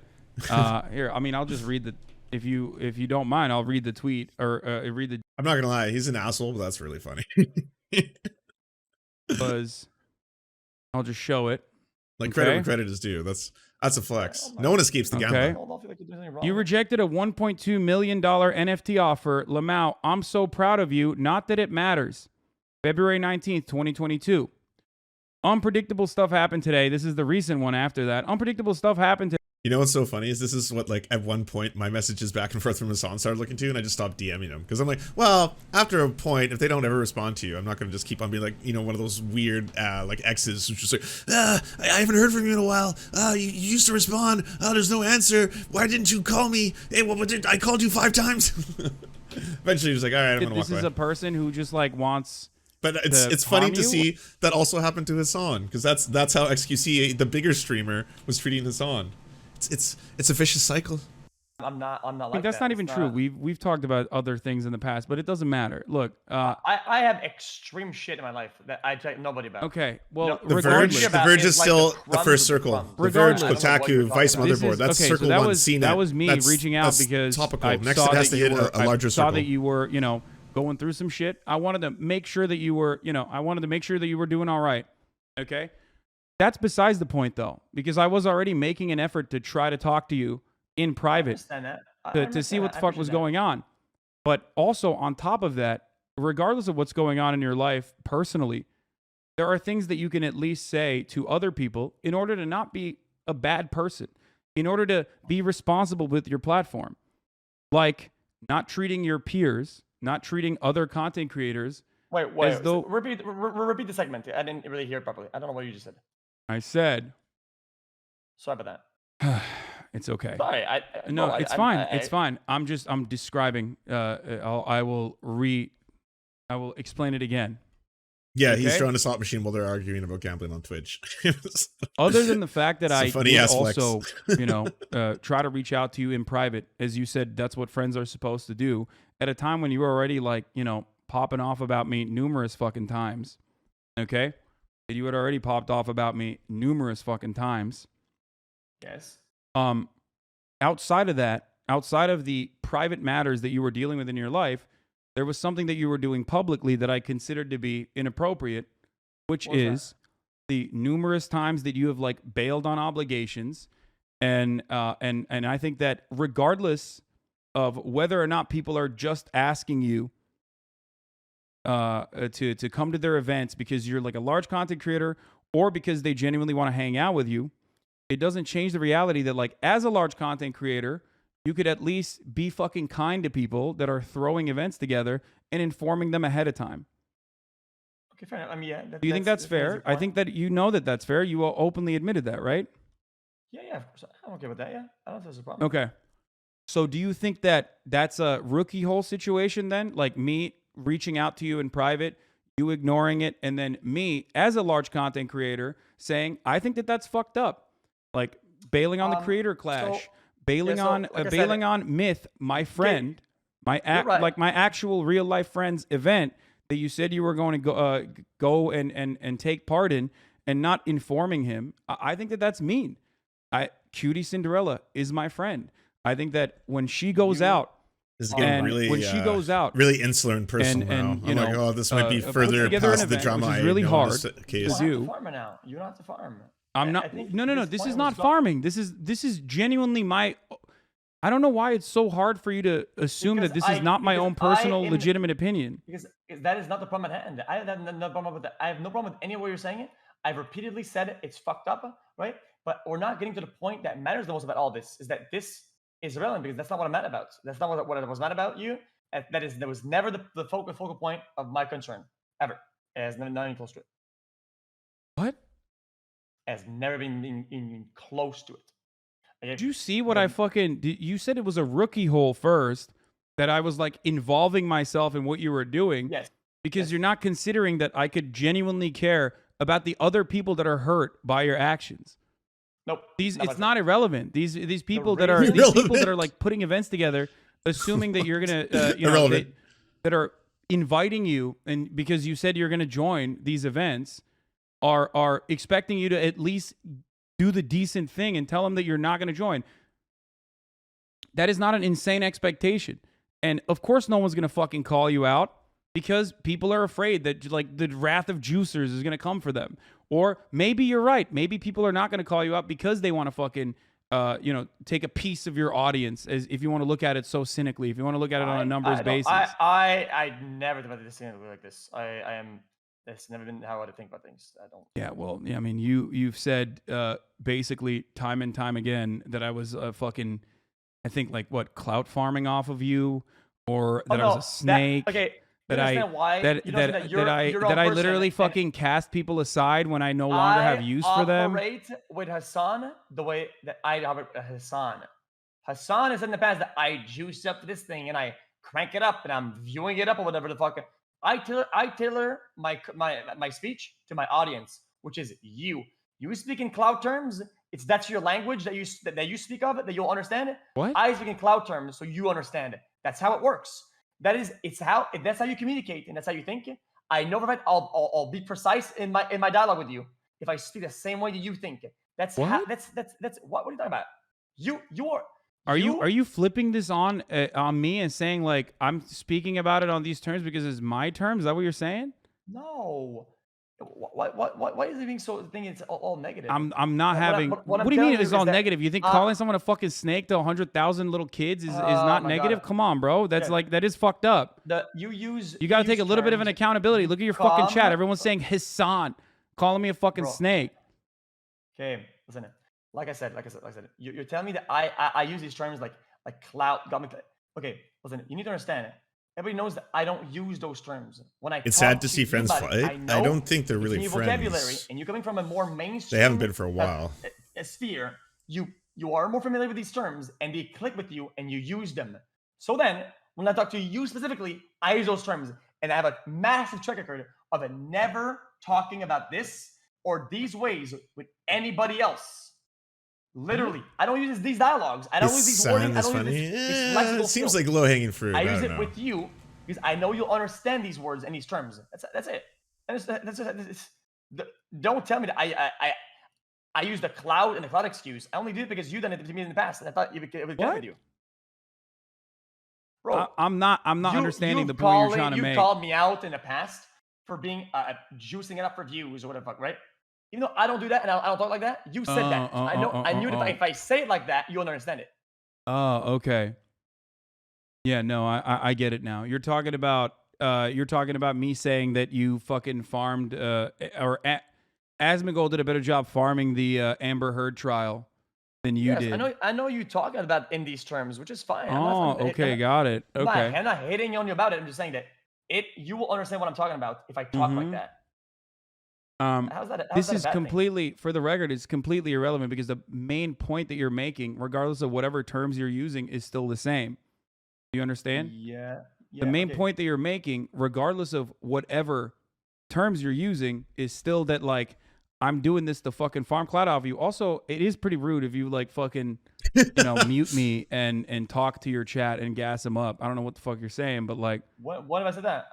here, I mean, I'll just read the. If you don't mind, I'll read the tweet or read the. I'm not gonna lie, he's an asshole, but that's really funny. Because I'll just show it. Like credit Okay. where credit is due. That's a flex. Oh No one escapes the Okay. gambler. I don't feel like you're doing anything wrong. You rejected a $1.2 million NFT offer. Lamau, I'm so proud of you. Not that it matters. February 19th, 2022. Unpredictable stuff happened today. This is the recent one after that. Unpredictable stuff happened today. You know what's so funny is this is what, like, at one point my messages back and forth from Hasan started looking to, and I just stopped DMing them because I'm like, well, after a point, if they don't ever respond to you, I'm not going to just keep on being like, you know, one of those weird like exes who's just like, I haven't heard from you in a while. You used to respond. There's no answer. Why didn't you call me? Hey, I called you 5 times. Eventually, he's like, all right, I'm going to walk This is away. a person who just like wants. But it's funny to see that also happened to Hasan, because that's how XQC, the bigger streamer, was treating Hasan. It's a vicious cycle. I'm not I like think that's that. not It's even true. We've talked about other things in the past, but it doesn't matter. Look, I have extreme shit in my life that I tell nobody about. okay, well, No, The Verge, Regardless. the Verge is Like still the the crumbs first of circle. crumbs. The Verge, Regardless. I don't know what Kotaku, you're Vice talking This Motherboard. is- That's okay, so circle that one. was, CNET. that was me That's- reaching out that's because topical. I Next, saw it has that to you hit were, a larger I saw circle. that you were, you know, going through some shit. I wanted to make sure that you were, you know, I wanted to make sure that you were doing all right. Okay, that's besides the point though, because I was already making an effort to try to talk to you in I private understand that. I to see understand what that. the I fuck was appreciate that. going on. But also on top of that, regardless of what's going on in your life personally, there are things that you can at least say to other people in order to not be a bad person, in order to be responsible with your platform. Like not treating your peers, not treating other content creators. Wait. As though- Repeat the segment. I didn't really hear it properly. I don't know what you just said. I said, Sorry about that. it's okay. Sorry. No, it's fine. It's fine. I'm describing. I will explain it again. Yeah, he's Okay. throwing a slot machine while they're arguing about gambling on Twitch. Other than the fact that It's a I funny did ass flex. also, you know, try to reach out to you in private, as you said, that's what friends are supposed to do. At a time when you were already like, you know, popping off about me numerous fucking times. Okay, you had already popped off about me numerous fucking times. Yes. Outside of that, outside of the private matters that you were dealing with in your life, there was something that you were doing publicly that I considered to be inappropriate, which What was is the numerous times that you have like bailed on obligations, and I think that regardless of whether or not people are just asking you to come to their events because you're like a large content creator or because they genuinely want to hang out with you, it doesn't change the reality that like as a large content creator, you could at least be fucking kind to people that are throwing events together and informing them ahead of time. Okay, fair enough. I mean, yeah. Do you think that's fair? I think that you know that that's fair. You openly admitted that, right? Yeah, of course. I'm okay with that. Yeah, I don't think there's a problem. Okay. So do you think that that's a rookie hole situation then? Like me reaching out to you in private, you ignoring it, and then me as a large content creator saying, I think that that's fucked up. Like bailing on the creator clash, bailing on like I said, bailing on Myth, my friend, my right. like my actual real life friend's event that you said you were going to go and take part in, and not informing him. I think that that's mean. Cutie Cinderella is my friend. I think that when she goes out, This is getting and really, when she goes out, really insular and personal and, now. you I'm like, know, oh, this might be put further together an past the event, drama. which is I really know in hard this You case. don't do. have to farm now. You don't have to farm. I'm I not. think No. his This point is was not go- farming. This is genuinely my. I don't know why it's so hard for you to assume that Because this is not my because own personal, I am- legitimate opinion. Because that is not the problem at hand. I have no problem with that. I have no problem with any way you're saying it. I've repeatedly said it. It's fucked up, right? But we're not getting to the point that matters the most about all this. Is that this is irrelevant because that's not what I'm mad about. That's not what I was mad about you. That was never the focal point of my concern ever. It has not even close to it. What? It has never been in close to it. Did you see what I fucking? You said it was a rookie hole first. That I was like involving myself in what you were doing. Yes. Because Yes. you're not considering that I could genuinely care about the other people that are hurt by your actions. Nope. It's not irrelevant. These people that are reason- these people that are Irrelevant. like putting events together, assuming that you're gonna Irrelevant. that are inviting you, and because you said you're gonna join these events, are expecting you to at least do the decent thing and tell them that you're not gonna join. That is not an insane expectation, and of course, no one's gonna fucking call you out because people are afraid that like the wrath of juicers is gonna come for them, Or maybe you're right. Maybe people are not going to call you out because they want to fucking, take a piece of your audience. As if you want to look at it so cynically, if you want to look at it on a numbers basis. I never think about this like this. It's never been how I think about things. I don't. Yeah, well, yeah, I mean, you've said basically time and time again that I was fucking, I think like what, clout farming off of you, or that I was a snake. That I literally fucking cast people aside when I no longer have use for them. I operate with Hasan the way that I operate with Hasan. Hasan is in the past that I juice up this thing and I crank it up and I'm viewing it up or whatever the fuck. I tailor my speech to my audience, which is you. You speak in Clout terms. That's your language that you speak of, that you'll understand. What? I speak in Clout terms, so you understand it. That's how it works. That's how you communicate and that's how you think. I know that I'll be precise in my dialogue with you if I speak the same way that you think. That's what are you talking about? Are you flipping this on me and saying like I'm speaking about it on these terms because it's my terms? Is that what you're saying? No. Why is it being so thinking it's all negative? I'm not having. What do you mean it's all negative? You think calling someone a fucking snake to 100,000 little kids is not negative? Come on, bro. That's that is fucked up. You got to take a little bit of an accountability. Look at your fucking chat. Everyone's saying Hasan, calling me a fucking snake. Okay, listen. Like I said, you're telling me that I use these terms like clout. Okay, listen. You need to understand it. Everybody knows that I don't use those terms when I. It's sad to see friends fight. I don't think they're really friends. Vocabulary, and you're coming from a more mainstream. They haven't been for a while. A sphere. You are more familiar with these terms, and they click with you, and you use them. So then, when I talk to you specifically, I use those terms, and I have a massive track record of never talking about this or these ways with anybody else. Literally, I don't use these dialogues. I don't use these wording. I don't use these lexical it seems like low-hanging fruit. I use it with you because I know you'll understand these words and these terms. That's it. Don't tell me that I use the cloud and the cloud excuse. I only did it because you done it to me in the past, and I thought it would get with you. Bro, I'm not understanding the point you're trying to make. You called me out in the past for being juicing it up for views or whatever, right? Even though I don't do that and I don't talk like that, you said that. I knew that if I say it like that, you'll understand it. Oh, okay. Yeah, no, I get it now. You're talking about me saying that you fucking farmed Asmongold did a better job farming the Amber Heard trial than you did. I know you talking about in these terms, which is fine. Okay, got it. Okay. I'm not hating on you about it. I'm just saying that you will understand what I'm talking about if I talk like that. This is completely, for the record, it's completely irrelevant because the main point that you're making, regardless of whatever terms you're using, is still the same. Do you understand? Yeah. The main point that you're making, regardless of whatever terms you're using, is still that like I'm doing this to fucking farm clout off you. Also, it is pretty rude if you like fucking mute me and talk to your chat and gas them up. I don't know what the fuck you're saying, but like what if I said that?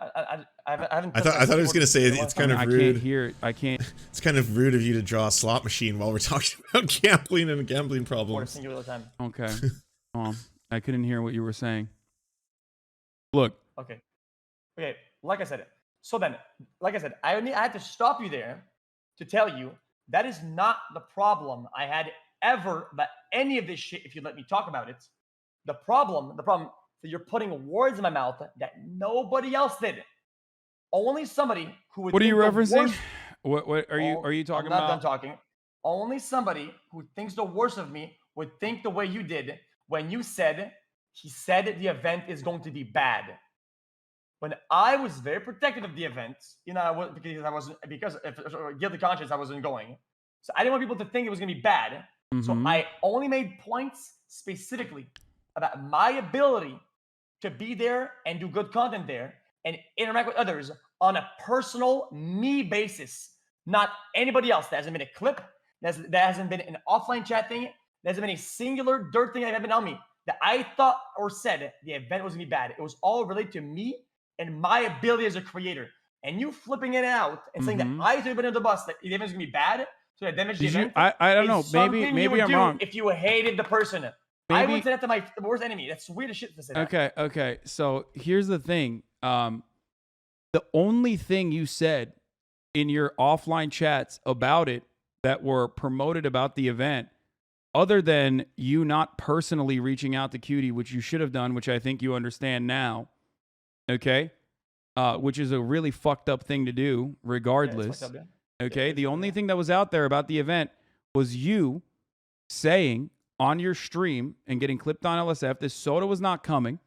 I haven't. I thought he was gonna say it's kind of rude. I can't hear it. I can't. It's kind of rude of you to draw a slot machine while we're talking about gambling and gambling problems. For a singular time. Okay. I couldn't hear what you were saying. Look. Okay. Like I said. So then, like I said, I had to stop you there to tell you that is not the problem I had ever about any of this shit. If you let me talk about it, the problem that you're putting words in my mouth that nobody else did. Only somebody who would. What are you referencing? What are you talking about? I'm not done talking. Only somebody who thinks the worst of me would think the way you did when you said he said the event is going to be bad. When I was very protective of the event, because of guilty conscience, I wasn't going. So I didn't want people to think it was going to be bad. Mm-hmm. So I only made points specifically about my ability to be there and do good content there and interact with others on a personal me basis, not anybody else. There hasn't been a clip. There hasn't been an offline chat thing. There hasn't been a singular dirt thing that had been on me that I thought or said the event was going to be bad. It was all related to me and my ability as a creator. And you flipping it out and saying that I threw it under the bus, that the event was going to be bad, so that damaged the event. I don't know. Maybe I'm wrong. If you hated the person. I would say that to my worst enemy. That's weird as shit to say that. Okay. So here's the thing. The only thing you said in your offline chats about it that were promoted about the event, other than you not personally reaching out to Cutie, which you should have done, which I think you understand now, okay? Which is a really fucked up thing to do, regardless. Yeah, it's fucked up, yeah. Okay, It's the fucked up, only yeah. thing that was out there about the event was you saying on your stream and getting clipped on LSF, this soda was not coming,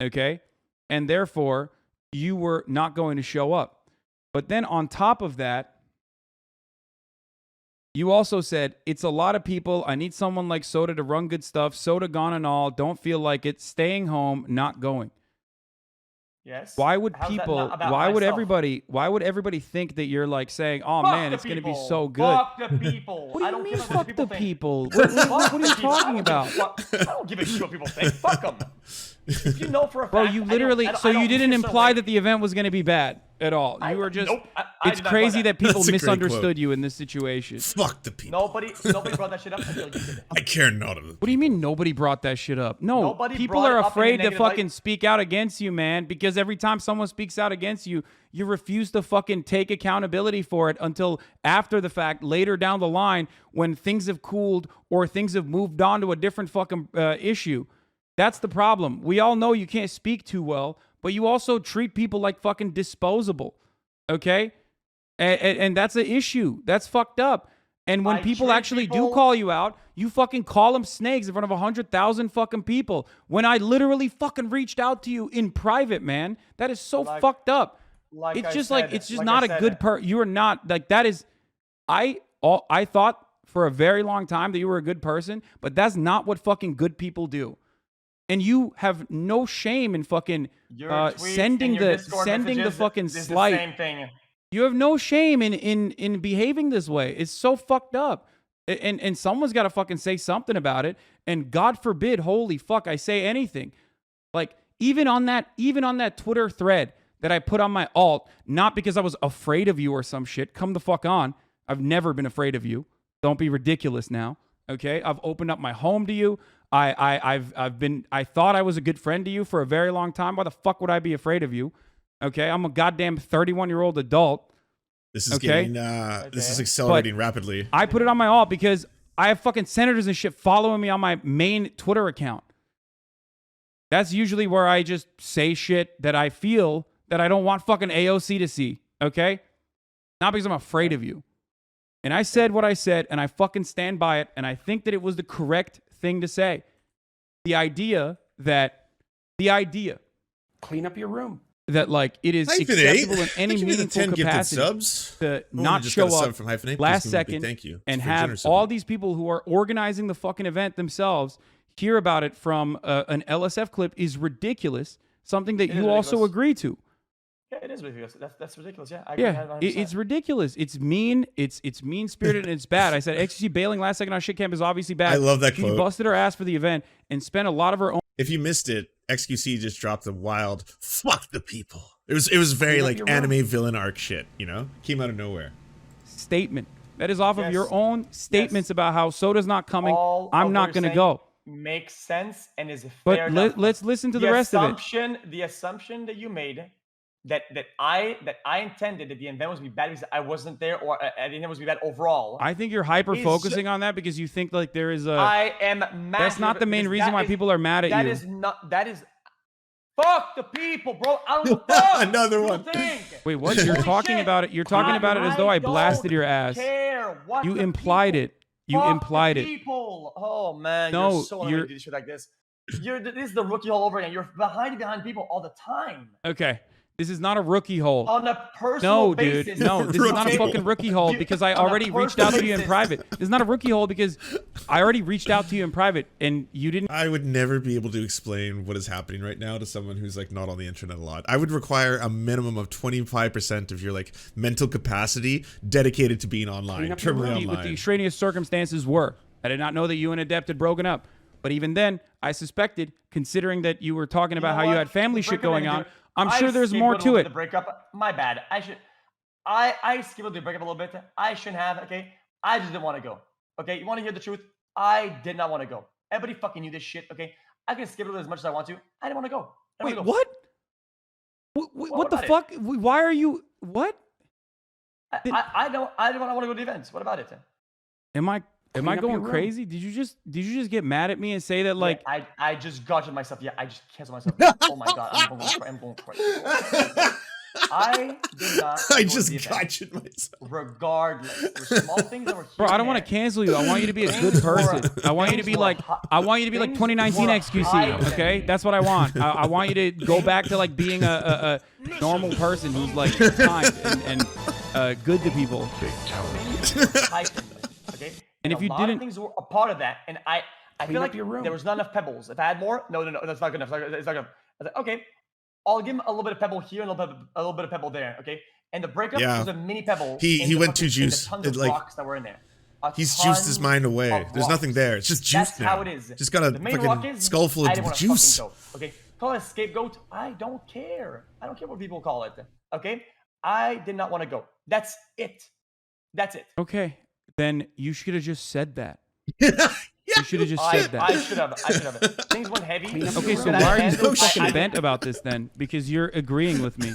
okay? And therefore, you were not going to show up. But then on top of that, you also said, it's a lot of people. I need someone like Soda to run good stuff. Soda gone and all. Don't feel like it. Staying home, not going. Yes. Why would How's that people, not about why would myself? everybody think that you're like saying, oh Fuck man, the it's going to be people. so good? Fuck the people. What do I you don't mean, give a fuck shit the what people? people think. What are you Fuck the people. talking about? I don't give a shit what people think. Fuck them. If you know for a fact, Bro, you literally, so you didn't imply that the event was going to be bad at all. You were just, nope, I it's did not crazy imply that people That's a great misunderstood quote. you in this situation. Fuck the people. Nobody brought that shit up until you did it. I care not of it. What do you mean nobody brought that shit up? No, Nobody people brought are it up in a afraid to negative fucking light. speak out against you, man, because every time someone speaks out against you, you refuse to fucking take accountability for it until after the fact, later down the line, when things have cooled or things have moved on to a different fucking issue. That's the problem. We all know you can't speak too well, but you also treat people like fucking disposable, okay? And that's an issue. That's fucked up. And when I people treat actually do people- call you out, you fucking call them snakes in front of 100,000 fucking people. When I literally fucking reached out to you in private, man, that is so fucked up. Like It's I just said, like it's just like not I a said, good you are not like that is. I thought for a very long time that you were a good person, but that's not what fucking good people do. And you have no shame in fucking your tweets sending and your the Discord sending the messages, fucking this is the slight. same thing. You have no shame in behaving this way. It's so fucked up. And someone's got to fucking say something about it. And God forbid, holy fuck, I say anything. Like even on that Twitter thread that I put on my alt, not because I was afraid of you or some shit. Come the fuck on. I've never been afraid of you. Don't be ridiculous now. Okay? I've opened up my home to you. I thought I was a good friend to you for a very long time. Why the fuck would I be afraid of you? Okay, I'm a goddamn 31-year-old adult. This is Okay. getting this is accelerating rapidly. I put it on my alt because I have fucking senators and shit following me on my main Twitter account. That's usually where I just say shit that I feel that I don't want fucking AOC to see. Okay, not because I'm afraid of you. And I said what I said, and I fucking stand by it. And I think that it was the correct thing to say. The idea Clean up your room. that like it is Hyphen acceptable A. in any Thank you for the meaningful 10 gifted capacity subs. to Oh, not just show got a sub up from Hyphen A. last Please give me a big second thank you. and It's very have generous of all you. these people who are organizing the fucking event themselves hear about it from an LSF clip is ridiculous. Something that It is you also ridiculous. agree to. Yeah, it is ridiculous. That's ridiculous. Yeah, I agree. Yeah, 100%. it's ridiculous. It's mean. It's mean spirited and it's bad. I said XQC bailing last second on shit camp is obviously bad. I love that She quote. busted her ass for the event and spent a lot of her own If you missed it, XQC just dropped the wild "fuck the people." It was very Clean up like your room. anime villain arc shit. You know, came out of nowhere. statement. That is off of Yes. your own statements Yes. about how soda's not coming. All I'm of not what going you're to go. saying Makes sense and is But fair enough. let's listen to the rest of it. The assumption that you made that I intended that the event was be bad because I wasn't there or I didn't was be bad overall. I think you're hyper Is- focusing on that because you think like there is a. I am mad. That's not the main because reason that why is- people are mad at That you. is not. That is. Fuck the people, bro. I don't give a fuck. Another what one. people think. Wait, what? You're Holy talking shit. about it. You're talking about it as though I blasted your ass. Care what You the implied people- it. You Fuck the implied it. People. Oh man, No, you're so annoying you're- to do shit like this. This is the rookie all over again. You're behind people all the time. Okay. This is not a rookie hole. On a personal No, dude. basis. No, this is not a Rookie fucking rookie hole You- because I on a already reached personal out to you in basis. private. This is not a rookie hole because I already reached out to you in private and you didn't. I would never be able to explain what is happening right now to someone who's like not on the internet a lot. I would require a minimum of 25% of your like mental capacity dedicated to being online, Clean up your terminally room. What the online. extraneous circumstances were. I did not know that you and Adept had broken up. But even then, I suspected, considering that you were talking about know how you what? had family The shit breakup going ended, on, dude. I'm I sure there's more scapegoated a to little it. bit The breakup. My bad. I skipped the breakup a little bit. I shouldn't have. Okay. I just didn't want to go. Okay. You want to hear the truth? I did not want to go. Everybody fucking knew this shit. Okay. I can skip it as much as I want to. I didn't want to go. I didn't Wait, wanna go. what? What the about it? fuck? Why are you. What? I don't want to go to the event. What about it? Am I Clean up your going room. crazy? Did you just get mad at me and say that like I just got myself. Yeah, I just canceled myself. Oh my god, I'm going crazy. I did not. I just gotcha myself. Regardless, there's small things that were here. Bro, I don't want to cancel you. I want you to be a good person. I want you to be like 2019 XQC. Okay, that's what I want. I want you to go back to like being a normal person who's like kind and good to people. Okay. And if you a lot didn't, of things were a part of that, and I feel like your room. there was not enough pebbles. If I had more, no, that's not good enough. It's not good enough. I was like, okay, I'll give him a little bit of pebble here and a little bit of pebble there. Okay, and the breakup was a mini pebble. He went too juice. Tons of rocks that were in there. He's juiced his mind away. There's nothing there. It's just juice. That's how it is. Just got a fucking skull full of juice. Okay, call it a scapegoat. I don't care. I don't care what people call it. Okay, I did not want to go. That's it. That's it. Okay, then you should have just said that. You should have just said that. I should have. Things went heavy. Okay, so why are you so fucking bent about this then? Because you're agreeing with me.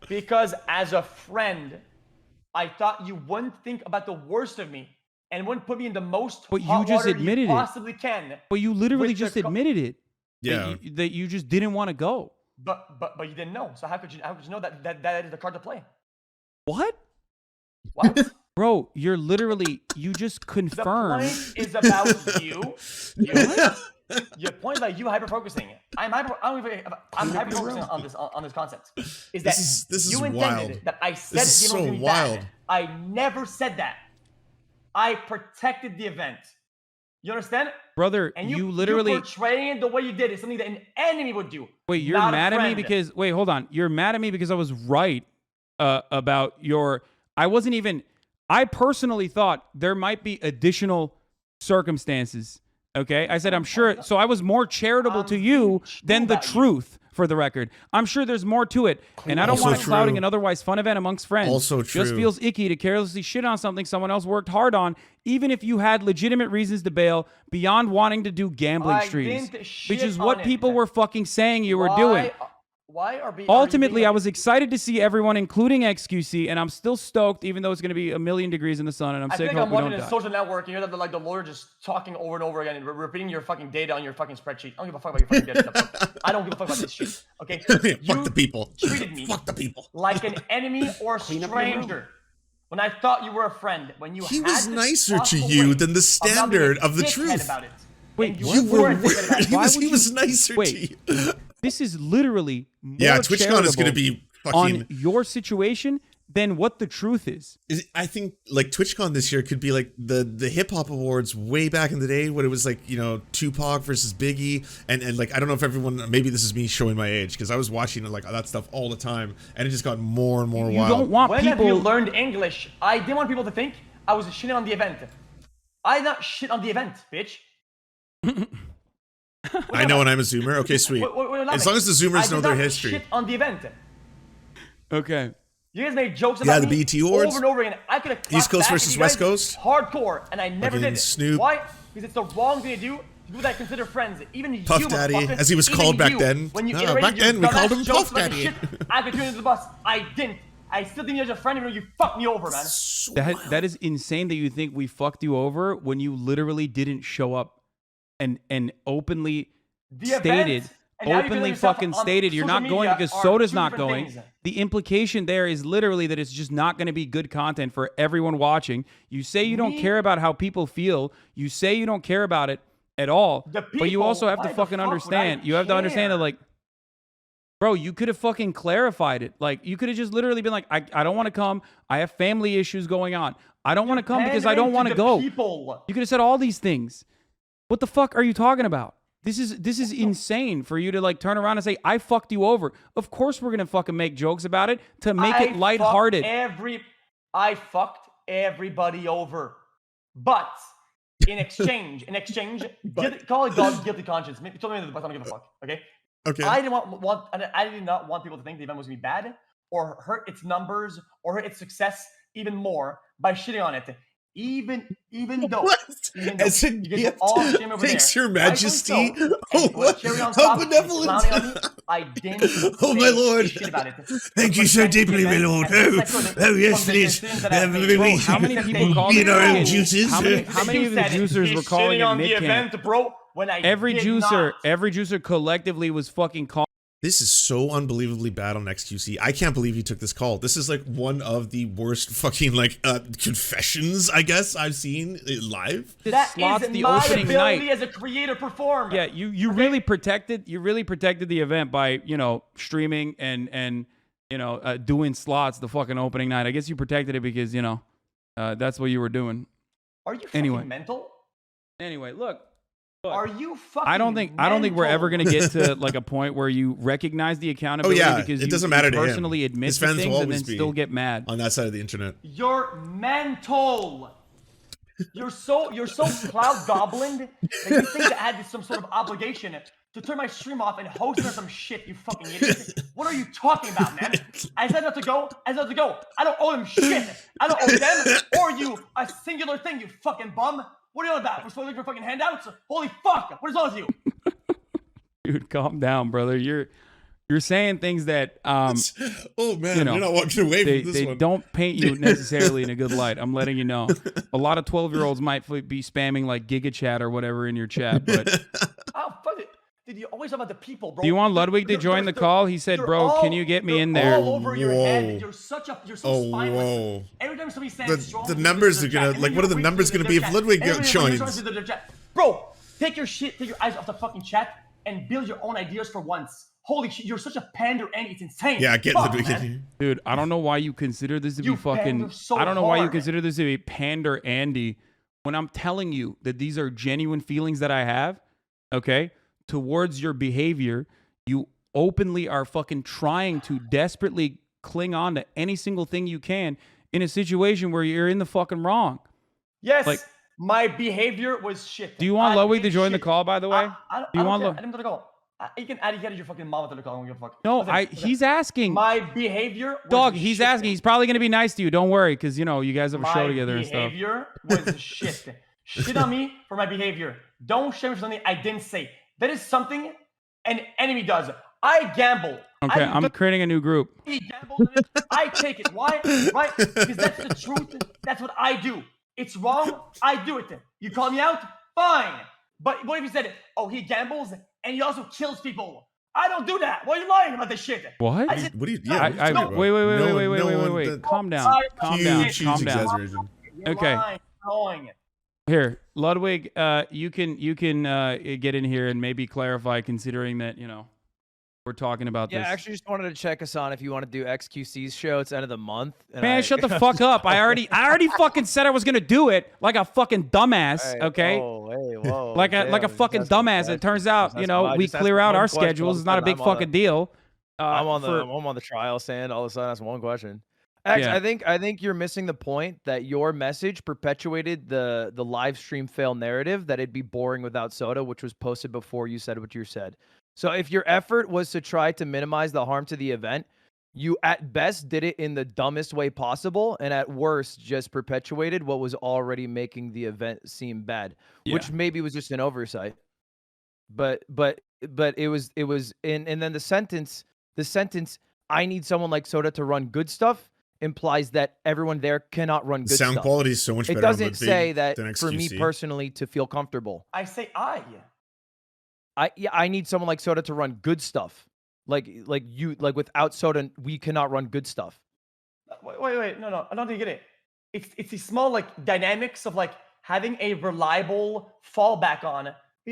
Because as a friend, I thought you wouldn't think about the worst of me and wouldn't put me in the most but hot you just water admitted you possibly can. But you literally just admitted it. Yeah. That you just didn't want to go. But you didn't know. So how could you know that is the card to play? What? What? Bro, you're literally, you just confirmed. The point is about you. Your point about you hyper-focusing. I'm hyper-focusing on this concept. Is that this is you intended wild. that I said This is the event so was gonna be wild. bad. I never said that. I protected the event. You understand? Brother, And you literally... you portraying it the way you did is something that an enemy would do. Wait, you're mad at me because... Wait, hold on. You're mad at me because I was right about your... I wasn't even... I personally thought there might be additional circumstances. Okay? I said, I'm sure... So I was more charitable to you than the truth, for the record. I'm sure there's more to it. And I don't want to clouding an otherwise fun event amongst friends. Also true. Just feels icky to carelessly shit on something someone else worked hard on, even if you had legitimate reasons to bail beyond wanting to do gambling streams. Which is what people were fucking saying you were doing. Ultimately, I was excited to see everyone, including XQC, and I'm still stoked, even though it's going to be 1,000,000 degrees in the sun, and I'm sick. I think I'm watching a social network, and you're the lawyer just talking over and over again and repeating your fucking data on your fucking spreadsheet. I don't give a fuck about your fucking data. I don't give a fuck about this shit. Okay? Fuck the people. Treated me Fuck the people. like an enemy or stranger. When I thought you were a friend, when you he had was this nicer to possible you way than the standard of the dickhead truth. About it. Wait, You were weird. He was nicer to you. This is literally more TwitchCon is going to be fucking on your situation than what the truth is. I think like TwitchCon this year could be like the hip hop awards way back in the day when it was like, you know, Tupac versus Biggie and like I don't know if everyone, maybe this is me showing my age because I was watching like that stuff all the time and it just got more and more wild. You don't want when people... have you learned English? I didn't want people to think I was shitting on the event. I not shit on the event, bitch. I know when I'm a Zoomer. Okay, sweet. As long as the Zoomers know their history. Shit on the event. Okay. You guys made jokes about the me BET Awards over and over again. I could have East Coast versus West Coast. Hardcore, and I never did it. Snoop. Why? Because it's the wrong thing to do. People that I consider friends, even Puff you, Daddy, motherfucker, as he was even called back you, then. When you No, back then we called him Puff Daddy. I could turn into the bus. I didn't. I still think you're just a friend, even though you fucked me over, man. That is insane that you think we fucked you over when you literally didn't show up and openly stated, openly fucking stated you're not going because Soda's not going. The implication there is literally that it's just not going to be good content for everyone watching. You say you don't care about how people feel. You say you don't care about it at all. But you also have to fucking understand. You have to understand that, like, bro, you could have fucking clarified it. Like, you could have just literally been like, I don't want to come. I have family issues going on. I don't want to come because I don't want to go. You could have said all these things. What the fuck are you talking about? This is insane for you to like turn around and say, I fucked you over. Of course we're going to fucking make jokes about it to make it lighthearted. I fucked everybody over. But in exchange, call it God's guilty conscience. Maybe tell me I don't give a fuck, okay? Okay. I did not want people to think the event was going to be bad or hurt its numbers or hurt its success even more by shitting on it. Even though, What? even though As a you guys gift? were all shame over Thanks, there, Your rightfully Majesty. so, Oh, and what? cherry on How top, benevolent. clowning on me, I didn't Oh, my say lord. shit about it. Thank you so deeply, my lord. Oh, yes, please. Bro, how many people called in it our own shit? juices? How many of the juicers were calling it on the mid-camp? event, bro? When I Every did juicer, not. every juicer collectively was fucking calling. This is so unbelievably bad on XQC. I can't believe he took this call. This is like one of the worst fucking like confessions, I guess, I've seen live. That slots is the my opening ability night. as a creator performer. Yeah, you really protected the event by, you know, streaming and you know, doing slots the fucking opening night. I guess you protected it because, you know, that's what you were doing. Are you fucking mental? Anyway, look. Are you fucking I don't think we're ever gonna get to like a point where you recognize the accountability because it you, doesn't matter you to him. personally admit His to fans will things and then always be still get mad. on that side of the internet. You're mental. You're so cloud goblin that you think that I had some sort of obligation to turn my stream off and host it or some shit, you fucking idiot. What are you talking about, man? I said not to go. I said not to go. I don't owe them shit. I don't owe them or you a singular thing, you fucking bum. What are you on about? We're supposed to look for fucking handouts? Holy fuck! What is wrong with you? Dude, calm down, brother. You're saying things that Oh man, you know, you're not walking away from this they one. don't paint you necessarily in a good light. I'm letting you know. A lot of 12-year-olds might be spamming like Giga Chat or whatever in your chat, but Oh fuck it. Did you always talk about the people, bro? do you want Ludwig to join the call? He said, "Bro, can you get me in there?" All over your head. You're so spineless. Whoa. Every time somebody stands strong, The numbers are gonna like. What are the numbers gonna be if Ludwig joins? Bro, take your eyes off the fucking chat and build your own ideas for once. Holy shit, you're such a pander and it's insane. Yeah, get Fuck, Ludwig in man. here. Dude, I don't know why you consider this to You be fucking. pander so I don't know why you hard. consider this to be pander Andy when I'm telling you that these are genuine feelings that I have, okay, towards your behavior. You openly are fucking trying to desperately cling on to any single thing you can in a situation where you're in the fucking wrong. Yes, Like- my behavior was shit. Do you want Ludwig to did join the shit. call, by the way? I Do you want I didn't go to call. You can add your fucking mama to the call. I don't give a fuck. No, Listen, he's asking. My behavior was Dog, he's shit. asking. He's probably going to be nice to you. Don't worry, because, you know, you guys have a show together and stuff. My behavior was shit. Shit on me for my behavior. Don't shame me for something I didn't say. That is something an enemy does. I gamble. Okay, I'm creating a new group. He gambles. I take it. Why? Right? Because that's the truth. That's what I do. It's wrong. I do it. You call me out? Fine. But what if you said, oh, he gambles and he also kills people? I don't do that. Why are you lying about this shit? What? What do you? Yeah. what are you talking about? Wait. Calm down. Calm down. Huge Calm down. exaggeration. You're Okay. lying. Here, Ludwig, you can get in here and maybe clarify, considering that, you know, we're talking about Yeah, this. I actually just wanted to check Hasan if you want to do XQC's show. It's end of the month. And Man, shut the fuck up. I already fucking said I was gonna do it like a fucking dumbass, Hey, okay? whoa, hey, whoa, like a fucking dumbass. It turns out, you know, we clear out our schedules. It's not a big fucking deal. I'm on the trial stand. All of a sudden, that's one question. X, Yeah. I think you're missing the point that your message perpetuated the live stream fail narrative that it'd be boring without soda, which was posted before you said what you said. So if your effort was to try to minimize the harm to the event, you at best did it in the dumbest way possible, and at worst just perpetuated what was already making the event seem bad, which maybe was just an oversight. But it was and then the sentence I need someone like Soda to run good stuff implies that everyone there cannot run good Sound stuff. quality is so much better. It doesn't say that than for me XQC. personally to feel comfortable. I say I need someone like Soda to run good stuff. Like without Soda, we cannot run good stuff. Wait. No. I don't think you get it. It's the small like dynamics of like having a reliable fallback on.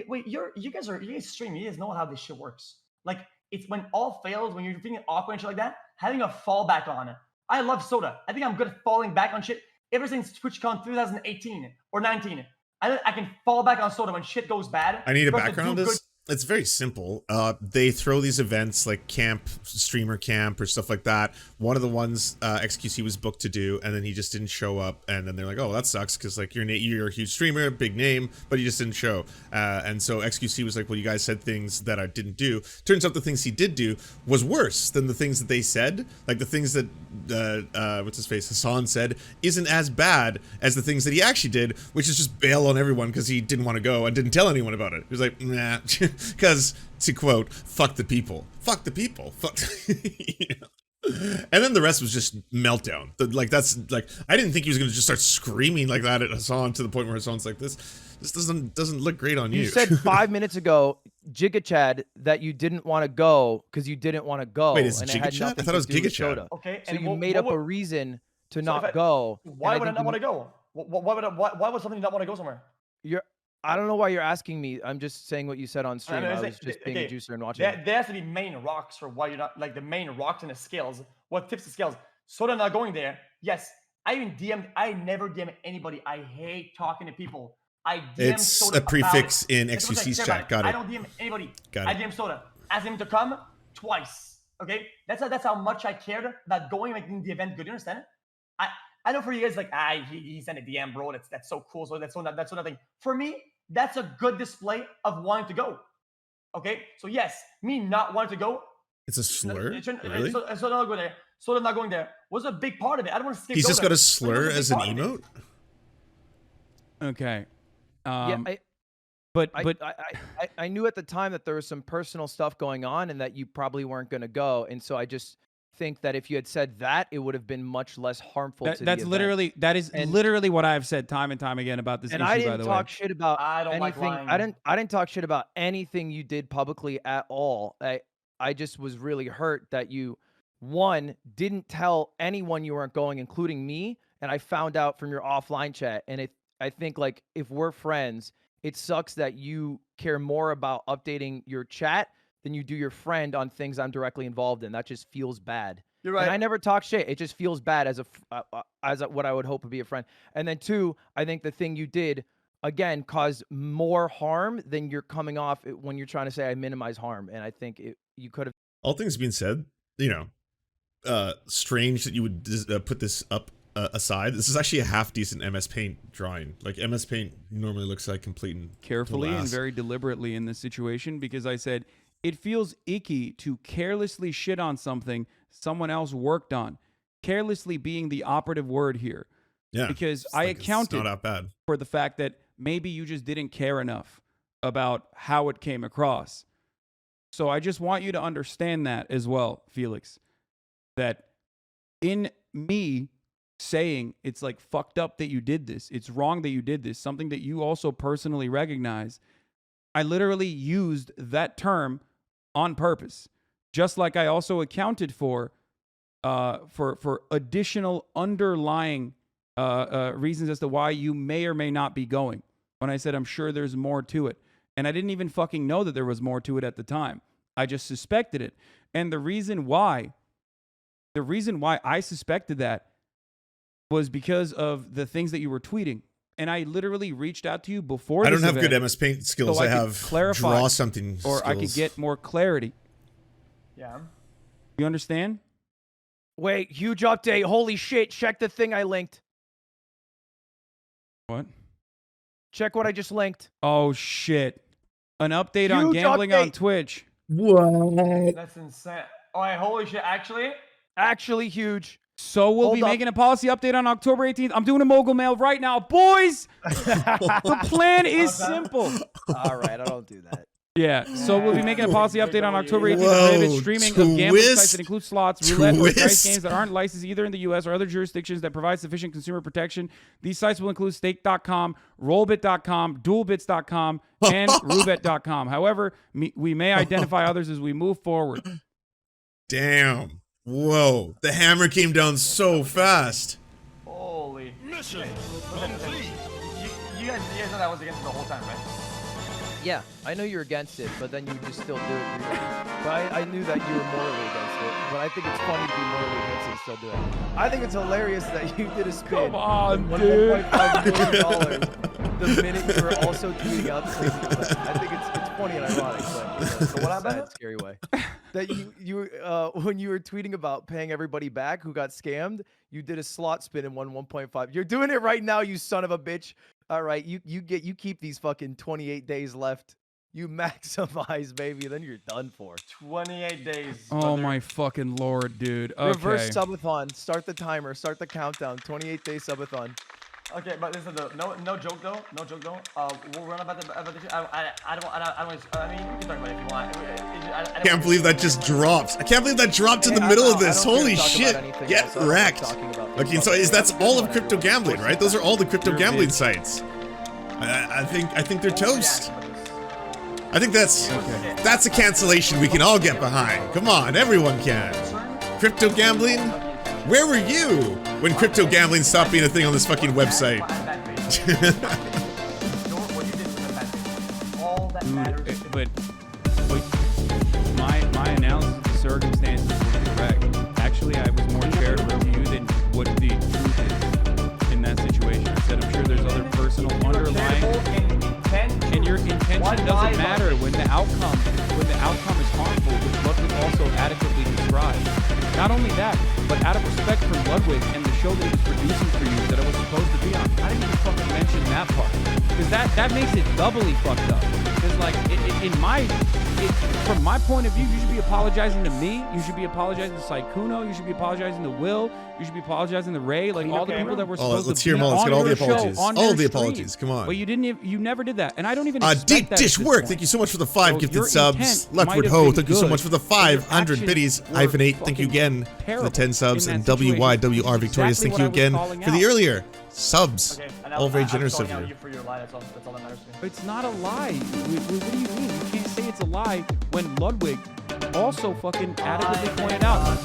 Wait, you guys stream. You guys know how this shit works. Like it's when all fails, when you're feeling awkward and shit like that, having a fallback on. I love Soda. I think I'm good at falling back on shit ever since TwitchCon 2018 or 19. I can fall back on Soda when shit goes bad. I need a for us to background on do this. It's very simple. They throw these events like camp, streamer camp, or stuff like that. One of the ones XQC was booked to do, and then he just didn't show up. And then they're like, "Oh, that sucks," because like you're a huge streamer, big name, but you just didn't show. And so XQC was like, "Well, you guys said things that I didn't do." Turns out the things he did do was worse than the things that they said. Like the things that what's his face, Hasan said, isn't as bad as the things that he actually did, which is just bail on everyone because he didn't want to go and didn't tell anyone about it. He was like, "Nah." Because, to quote, "fuck the people, fuck the people, fuck." You know? And then the rest was just meltdown. Like that's like I didn't think he was gonna just start screaming like that at Hasan to the point where Hasan's like, "This doesn't look great on you." You said 5 minutes ago, Giga Chad, that you didn't want to go because you didn't want to go. Wait, is it and Giga had Chad? I nothing thought it was to do Giga with Chad. Soda. Okay, So and you what- made what up a would- reason to So not if I- go. Why and would I think not you- want to go? Why would something not want to go somewhere? I don't know why you're asking me. I'm just saying what you said on stream. mean, I it's was like- just being a okay, juicer and watching. There has to be main rocks for why you're not, like the main rocks and the scales. What tips the scales? Soda not going there. Yes, I even DM'd. I never DM anybody. I hate talking to people. I DM It's Soda a prefix about it. in That's what I XQC's care chat. about. Got I it. don't DM anybody. Got I it. DM Soda. Ask him to come twice. Okay, that's how much I cared about going, making the event good. You understand? I know for you guys, like, he sent a DM, bro. That's so cool. So that's so nothing. For me, that's a good display of wanting to go. Okay, so yes, me not wanting to go. It's a slur, really? So not going there. So not going there was a big part of it. I don't want to skip. He's just got a It slur was a big as an part of it. emote. Okay. Yeah, But I knew at the time that there was some personal stuff going on and that you probably weren't going to go, and so I just think that if you had said that, it would have been much less harmful to the that's event. that is literally what I've said time and time again about this And issue. I by didn't the talk way, shit about I don't like anything. lying. I didn't talk shit about anything you did publicly at all. I just was really hurt that you, one, didn't tell anyone you weren't going, including me, and I found out from your offline chat. And I think, like, if we're friends, it sucks that you care more about updating your chat than you do your friend on things I'm directly involved in. That just feels bad. You're right. And I never talk shit. It just feels bad as what I would hope would be a friend. And then two, I think the thing you did, again, caused more harm than you're coming off when you're trying to say I minimize harm. And I think you could have. All things being said, you know, strange that you would put this up aside. This is actually a half decent MS Paint drawing. Like MS Paint normally looks like complete and carefully and ass. very deliberately in this situation, because I said it feels icky to carelessly shit on something someone else worked on. Carelessly being the operative word here. Yeah, Because it's I like, it's accounted not that bad. for the fact that maybe you just didn't care enough about how it came across. So I just want you to understand that as well, Felix, that in me saying it's like fucked up that you did this, it's wrong that you did this, something that you also personally recognize, I literally used that term on purpose. Just like I also accounted for additional underlying reasons as to why you may or may not be going. When I said I'm sure there's more to it. And I didn't even fucking know that there was more to it at the time. I just suspected it. And the reason why I suspected that was because of the things that you were tweeting. And I literally reached out to you before I this don't have event good MS Paint skills. so I could have clarify, draw something or skills. I could get more clarity. Yeah. You understand? Wait, huge update. Holy shit. Check the thing I linked. What? Check what I just linked. Oh, shit. An update on Huge gambling on update. Twitch. What? That's insane. Oh, wait, holy shit! Actually huge. So we'll Hold be up. making a policy update on October 18th. I'm doing a mogul mail right now. Boys, the plan is simple. All right, I don't do that. Yeah, so we'll be making a policy update on October 18th. Whoa, Prohibit streaming of gambling sites twist. that include slots, roulette, or dice Twist. games that aren't licensed either in the U.S. or other jurisdictions that provide sufficient consumer protection. These sites will include stake.com, rollbit.com, duelbits.com, and roulette.com. However, we may identify others as we move forward. Damn. Whoa. The hammer came down so fast. Holy. Mission Listen, complete. You guys know that I was against it the whole time, right? Yeah, I know you're against it, but then you just still do it. But I knew that you were morally against it. But I think it's funny to be morally against it and still do it. I think it's hilarious that you did a spin. Come on, and won dude. $1.5 million the minute you were also tweeting out the crazy clip. I think it's funny and ironic. So what happened? Sad, scary way. That when you were tweeting about paying everybody back who got scammed, you did a slot spin and won 1.5. You're doing it right now, you son of a bitch. All right, you keep these fucking 28 days left. You maximize, baby, then you're done for. 28 days. Oh brother. my fucking lord, dude. Okay. Reverse subathon. Start the timer. Start the countdown. 28-day subathon. Okay, but listen though, no joke though, we'll run about the I mean, you can talk about it if you want. I can't believe that just dropped. I can't believe that dropped in the middle of this. Holy shit. Get wrecked. Okay, so that's all of crypto gambling, right? Those are all the crypto gambling sites. I think they're toast. I think that's a cancellation we can all get behind. Come on, everyone can. Crypto gambling? Where were you when crypto gambling stopped being a thing on this fucking website? But my analysis of the circumstances was correct. Actually, I was more charitable to you than what the truth is in that situation. I said I'm sure there's other personal underlying, and your intention doesn't matter when the outcome is harmful, which Ludwig also adequately described. Not only that, but out of respect for Ludwig and the show that he was producing for you that I was supposed to be on, I didn't even fucking mention that part. Because that makes it doubly fucked up. Because like, from my point of view, you should be apologizing to me, you should be apologizing to Saikuno, you should be apologizing to Will, you should be apologizing to Ray, like all the people that were supposed let's to hear be them all. Let's on get all the your show, apologies. on All your the stream. apologies. Come on. But you never did that. And I don't even expect Deep that Dish at this Work, point. thank you so much for the 5 So gifted your subs. intent Leftward might have Ho, been thank you so good, much for the but your 500 actions biddies. were -8, thank you fucking again for the terrible 10 subs. in And that situation. WYWR Which is Victorious, exactly thank you what I was again calling for the out. earlier subs. Okay, and All very I'm generous calling of out you. you for your lie. That's all that matters to me. It's not a lie. What do you mean? You can't say it's a lie when Ludwig also fucking adequately pointed out.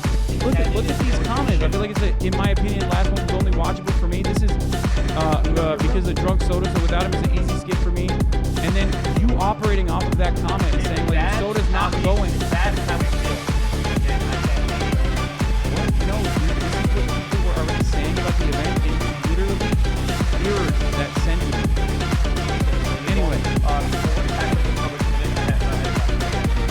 Look at these comments. I feel like in my opinion, the last one was only watchable for me. This is because of drunk soda, so without him it's an easy skip for me. And then you operating off of that comment and saying like the soda's not going. That's how we feel. What? No, this is what people were already saying about the event, and you literally mirrored that sentiment. Anyway.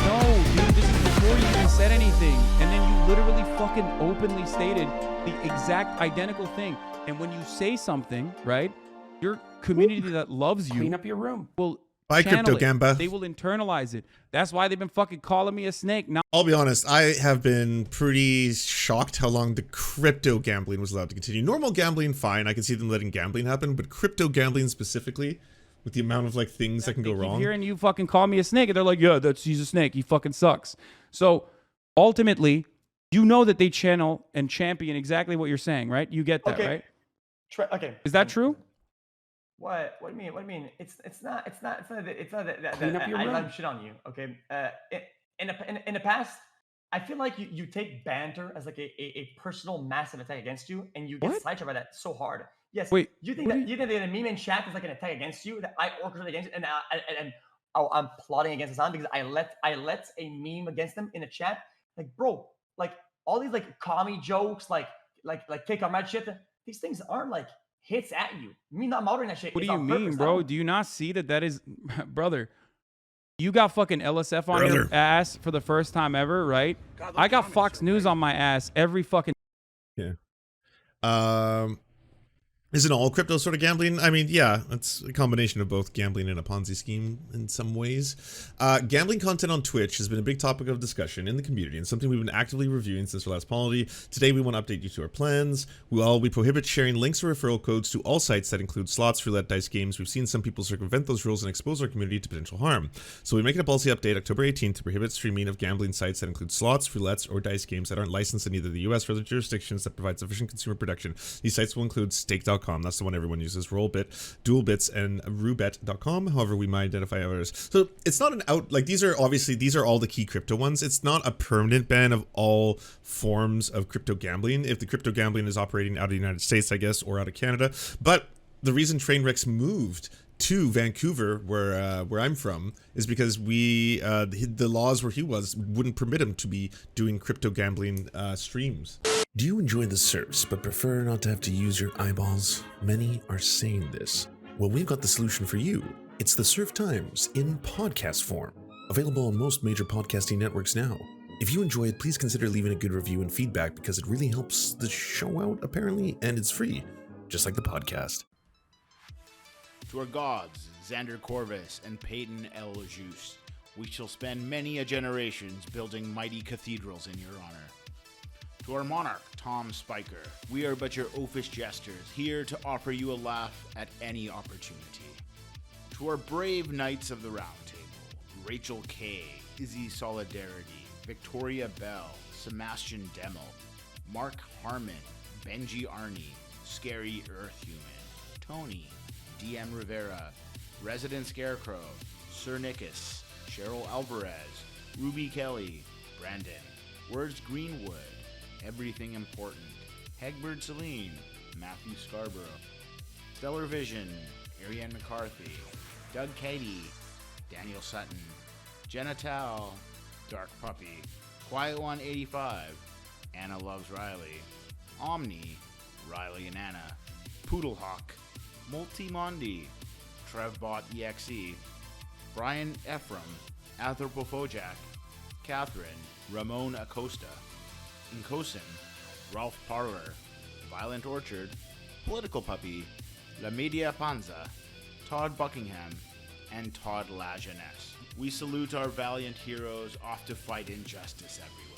No, dude, this is before you even said anything. And then you literally fucking openly stated the exact identical thing. And when you say something, right, your community that loves you Clean up your room. will Bye, channel Crypto it. Gamba. They will internalize it. That's why they've been fucking calling me a snake. Now I'll be honest, I have been pretty shocked how long the crypto gambling was allowed to continue. Normal gambling, fine. I can see them letting gambling happen, but crypto gambling specifically, with the amount of like things that can go they keep wrong. hearing you fucking call me a snake, and they're like, yeah, he's a snake. He fucking sucks. So ultimately, you know that they channel and champion exactly what you're saying, right? You get that, Okay. right? Okay. Is that true? What do you mean? What do you mean? It's not that Clean up your I room. let shit on you. Okay. In the past, I feel like you take banter as like a personal massive attack against you, and you get What? sidetracked by that so hard. Yes. Wait, You think what that a meme in chat is like an attack against you that I orchestrated against it, and I'm plotting against Hasan because I let a meme against them in a chat. Like, bro, like all these like commie jokes, like kick on my shit. These things aren't like hits at you. Me not moderating that shit. What do is you on mean, purpose, bro? now. Do you not see that is, brother? You got fucking LSF on your Brother. ass for the first time ever, right? I got Fox News on my ass every fucking. Yeah. Isn't all crypto sort of gambling? I mean, yeah, it's a combination of both gambling and a Ponzi scheme in some ways. Gambling content on Twitch has been a big topic of discussion in the community and something we've been actively reviewing since our last polity. Today, we want to update you to our plans. We prohibit sharing links or referral codes to all sites that include slots, roulette, dice games. We've seen some people circumvent those rules and expose our community to potential harm. So we make it a policy update October 18th to prohibit streaming of gambling sites that include slots, roulettes, or dice games that aren't licensed in either the US or other jurisdictions that provide sufficient consumer protection. These sites will include stake.com. That's the one everyone uses. Rollbit, Duelbits, and Roobet.com. However, we might identify others. So it's not an out, like these are all the key crypto ones. It's not a permanent ban of all forms of crypto gambling. If the crypto gambling is operating out of the United States, I guess, or out of Canada. But the reason Trainwrecks moved to Vancouver, where I'm from, is because the laws where he was wouldn't permit him to be doing crypto gambling streams. Do you enjoy the Serfs but prefer not to have to use your eyeballs? Many are saying this. Well, we've got the solution for you. It's the Serf Times in podcast form. Available on most major podcasting networks now. If you enjoy it, please consider leaving a good review and feedback because it really helps the show out, apparently, and it's free, just like the podcast. To our gods, Xander Corvus and Peyton L. Juste, we shall spend many a generations building mighty cathedrals in your honor. To our monarch, Tom Spiker, we are but your oafish jesters, here to offer you a laugh at any opportunity. To our brave knights of the Round Table, Rachel K., Izzy Solidarity, Victoria Bell, Sebastian Demmel, Mark Harmon, Benji Arney, Scary Earth Human, Tony, DM Rivera, Resident Scarecrow, Sir Nickus, Cheryl Alvarez, Ruby Kelly, Brandon, Words Greenwood, Everything Important, Hegbert Celine, Matthew Scarborough, Stellar Vision, Ariane McCarthy, Doug Cady, Daniel Sutton, Jenna Tao, Dark Puppy, Quiet One 85, Anna Loves Riley, Omni, Riley and Anna, Poodlehawk, Multimondi, Trevbot EXE, Brian Ephraim, Anthropophojack, Catherine, Ramon Acosta, Nkosin, Ralph Parler, Violent Orchard, Political Puppy, La Media Panza, Todd Buckingham, and Todd La Jeunesse. We salute our valiant heroes off to fight injustice everywhere.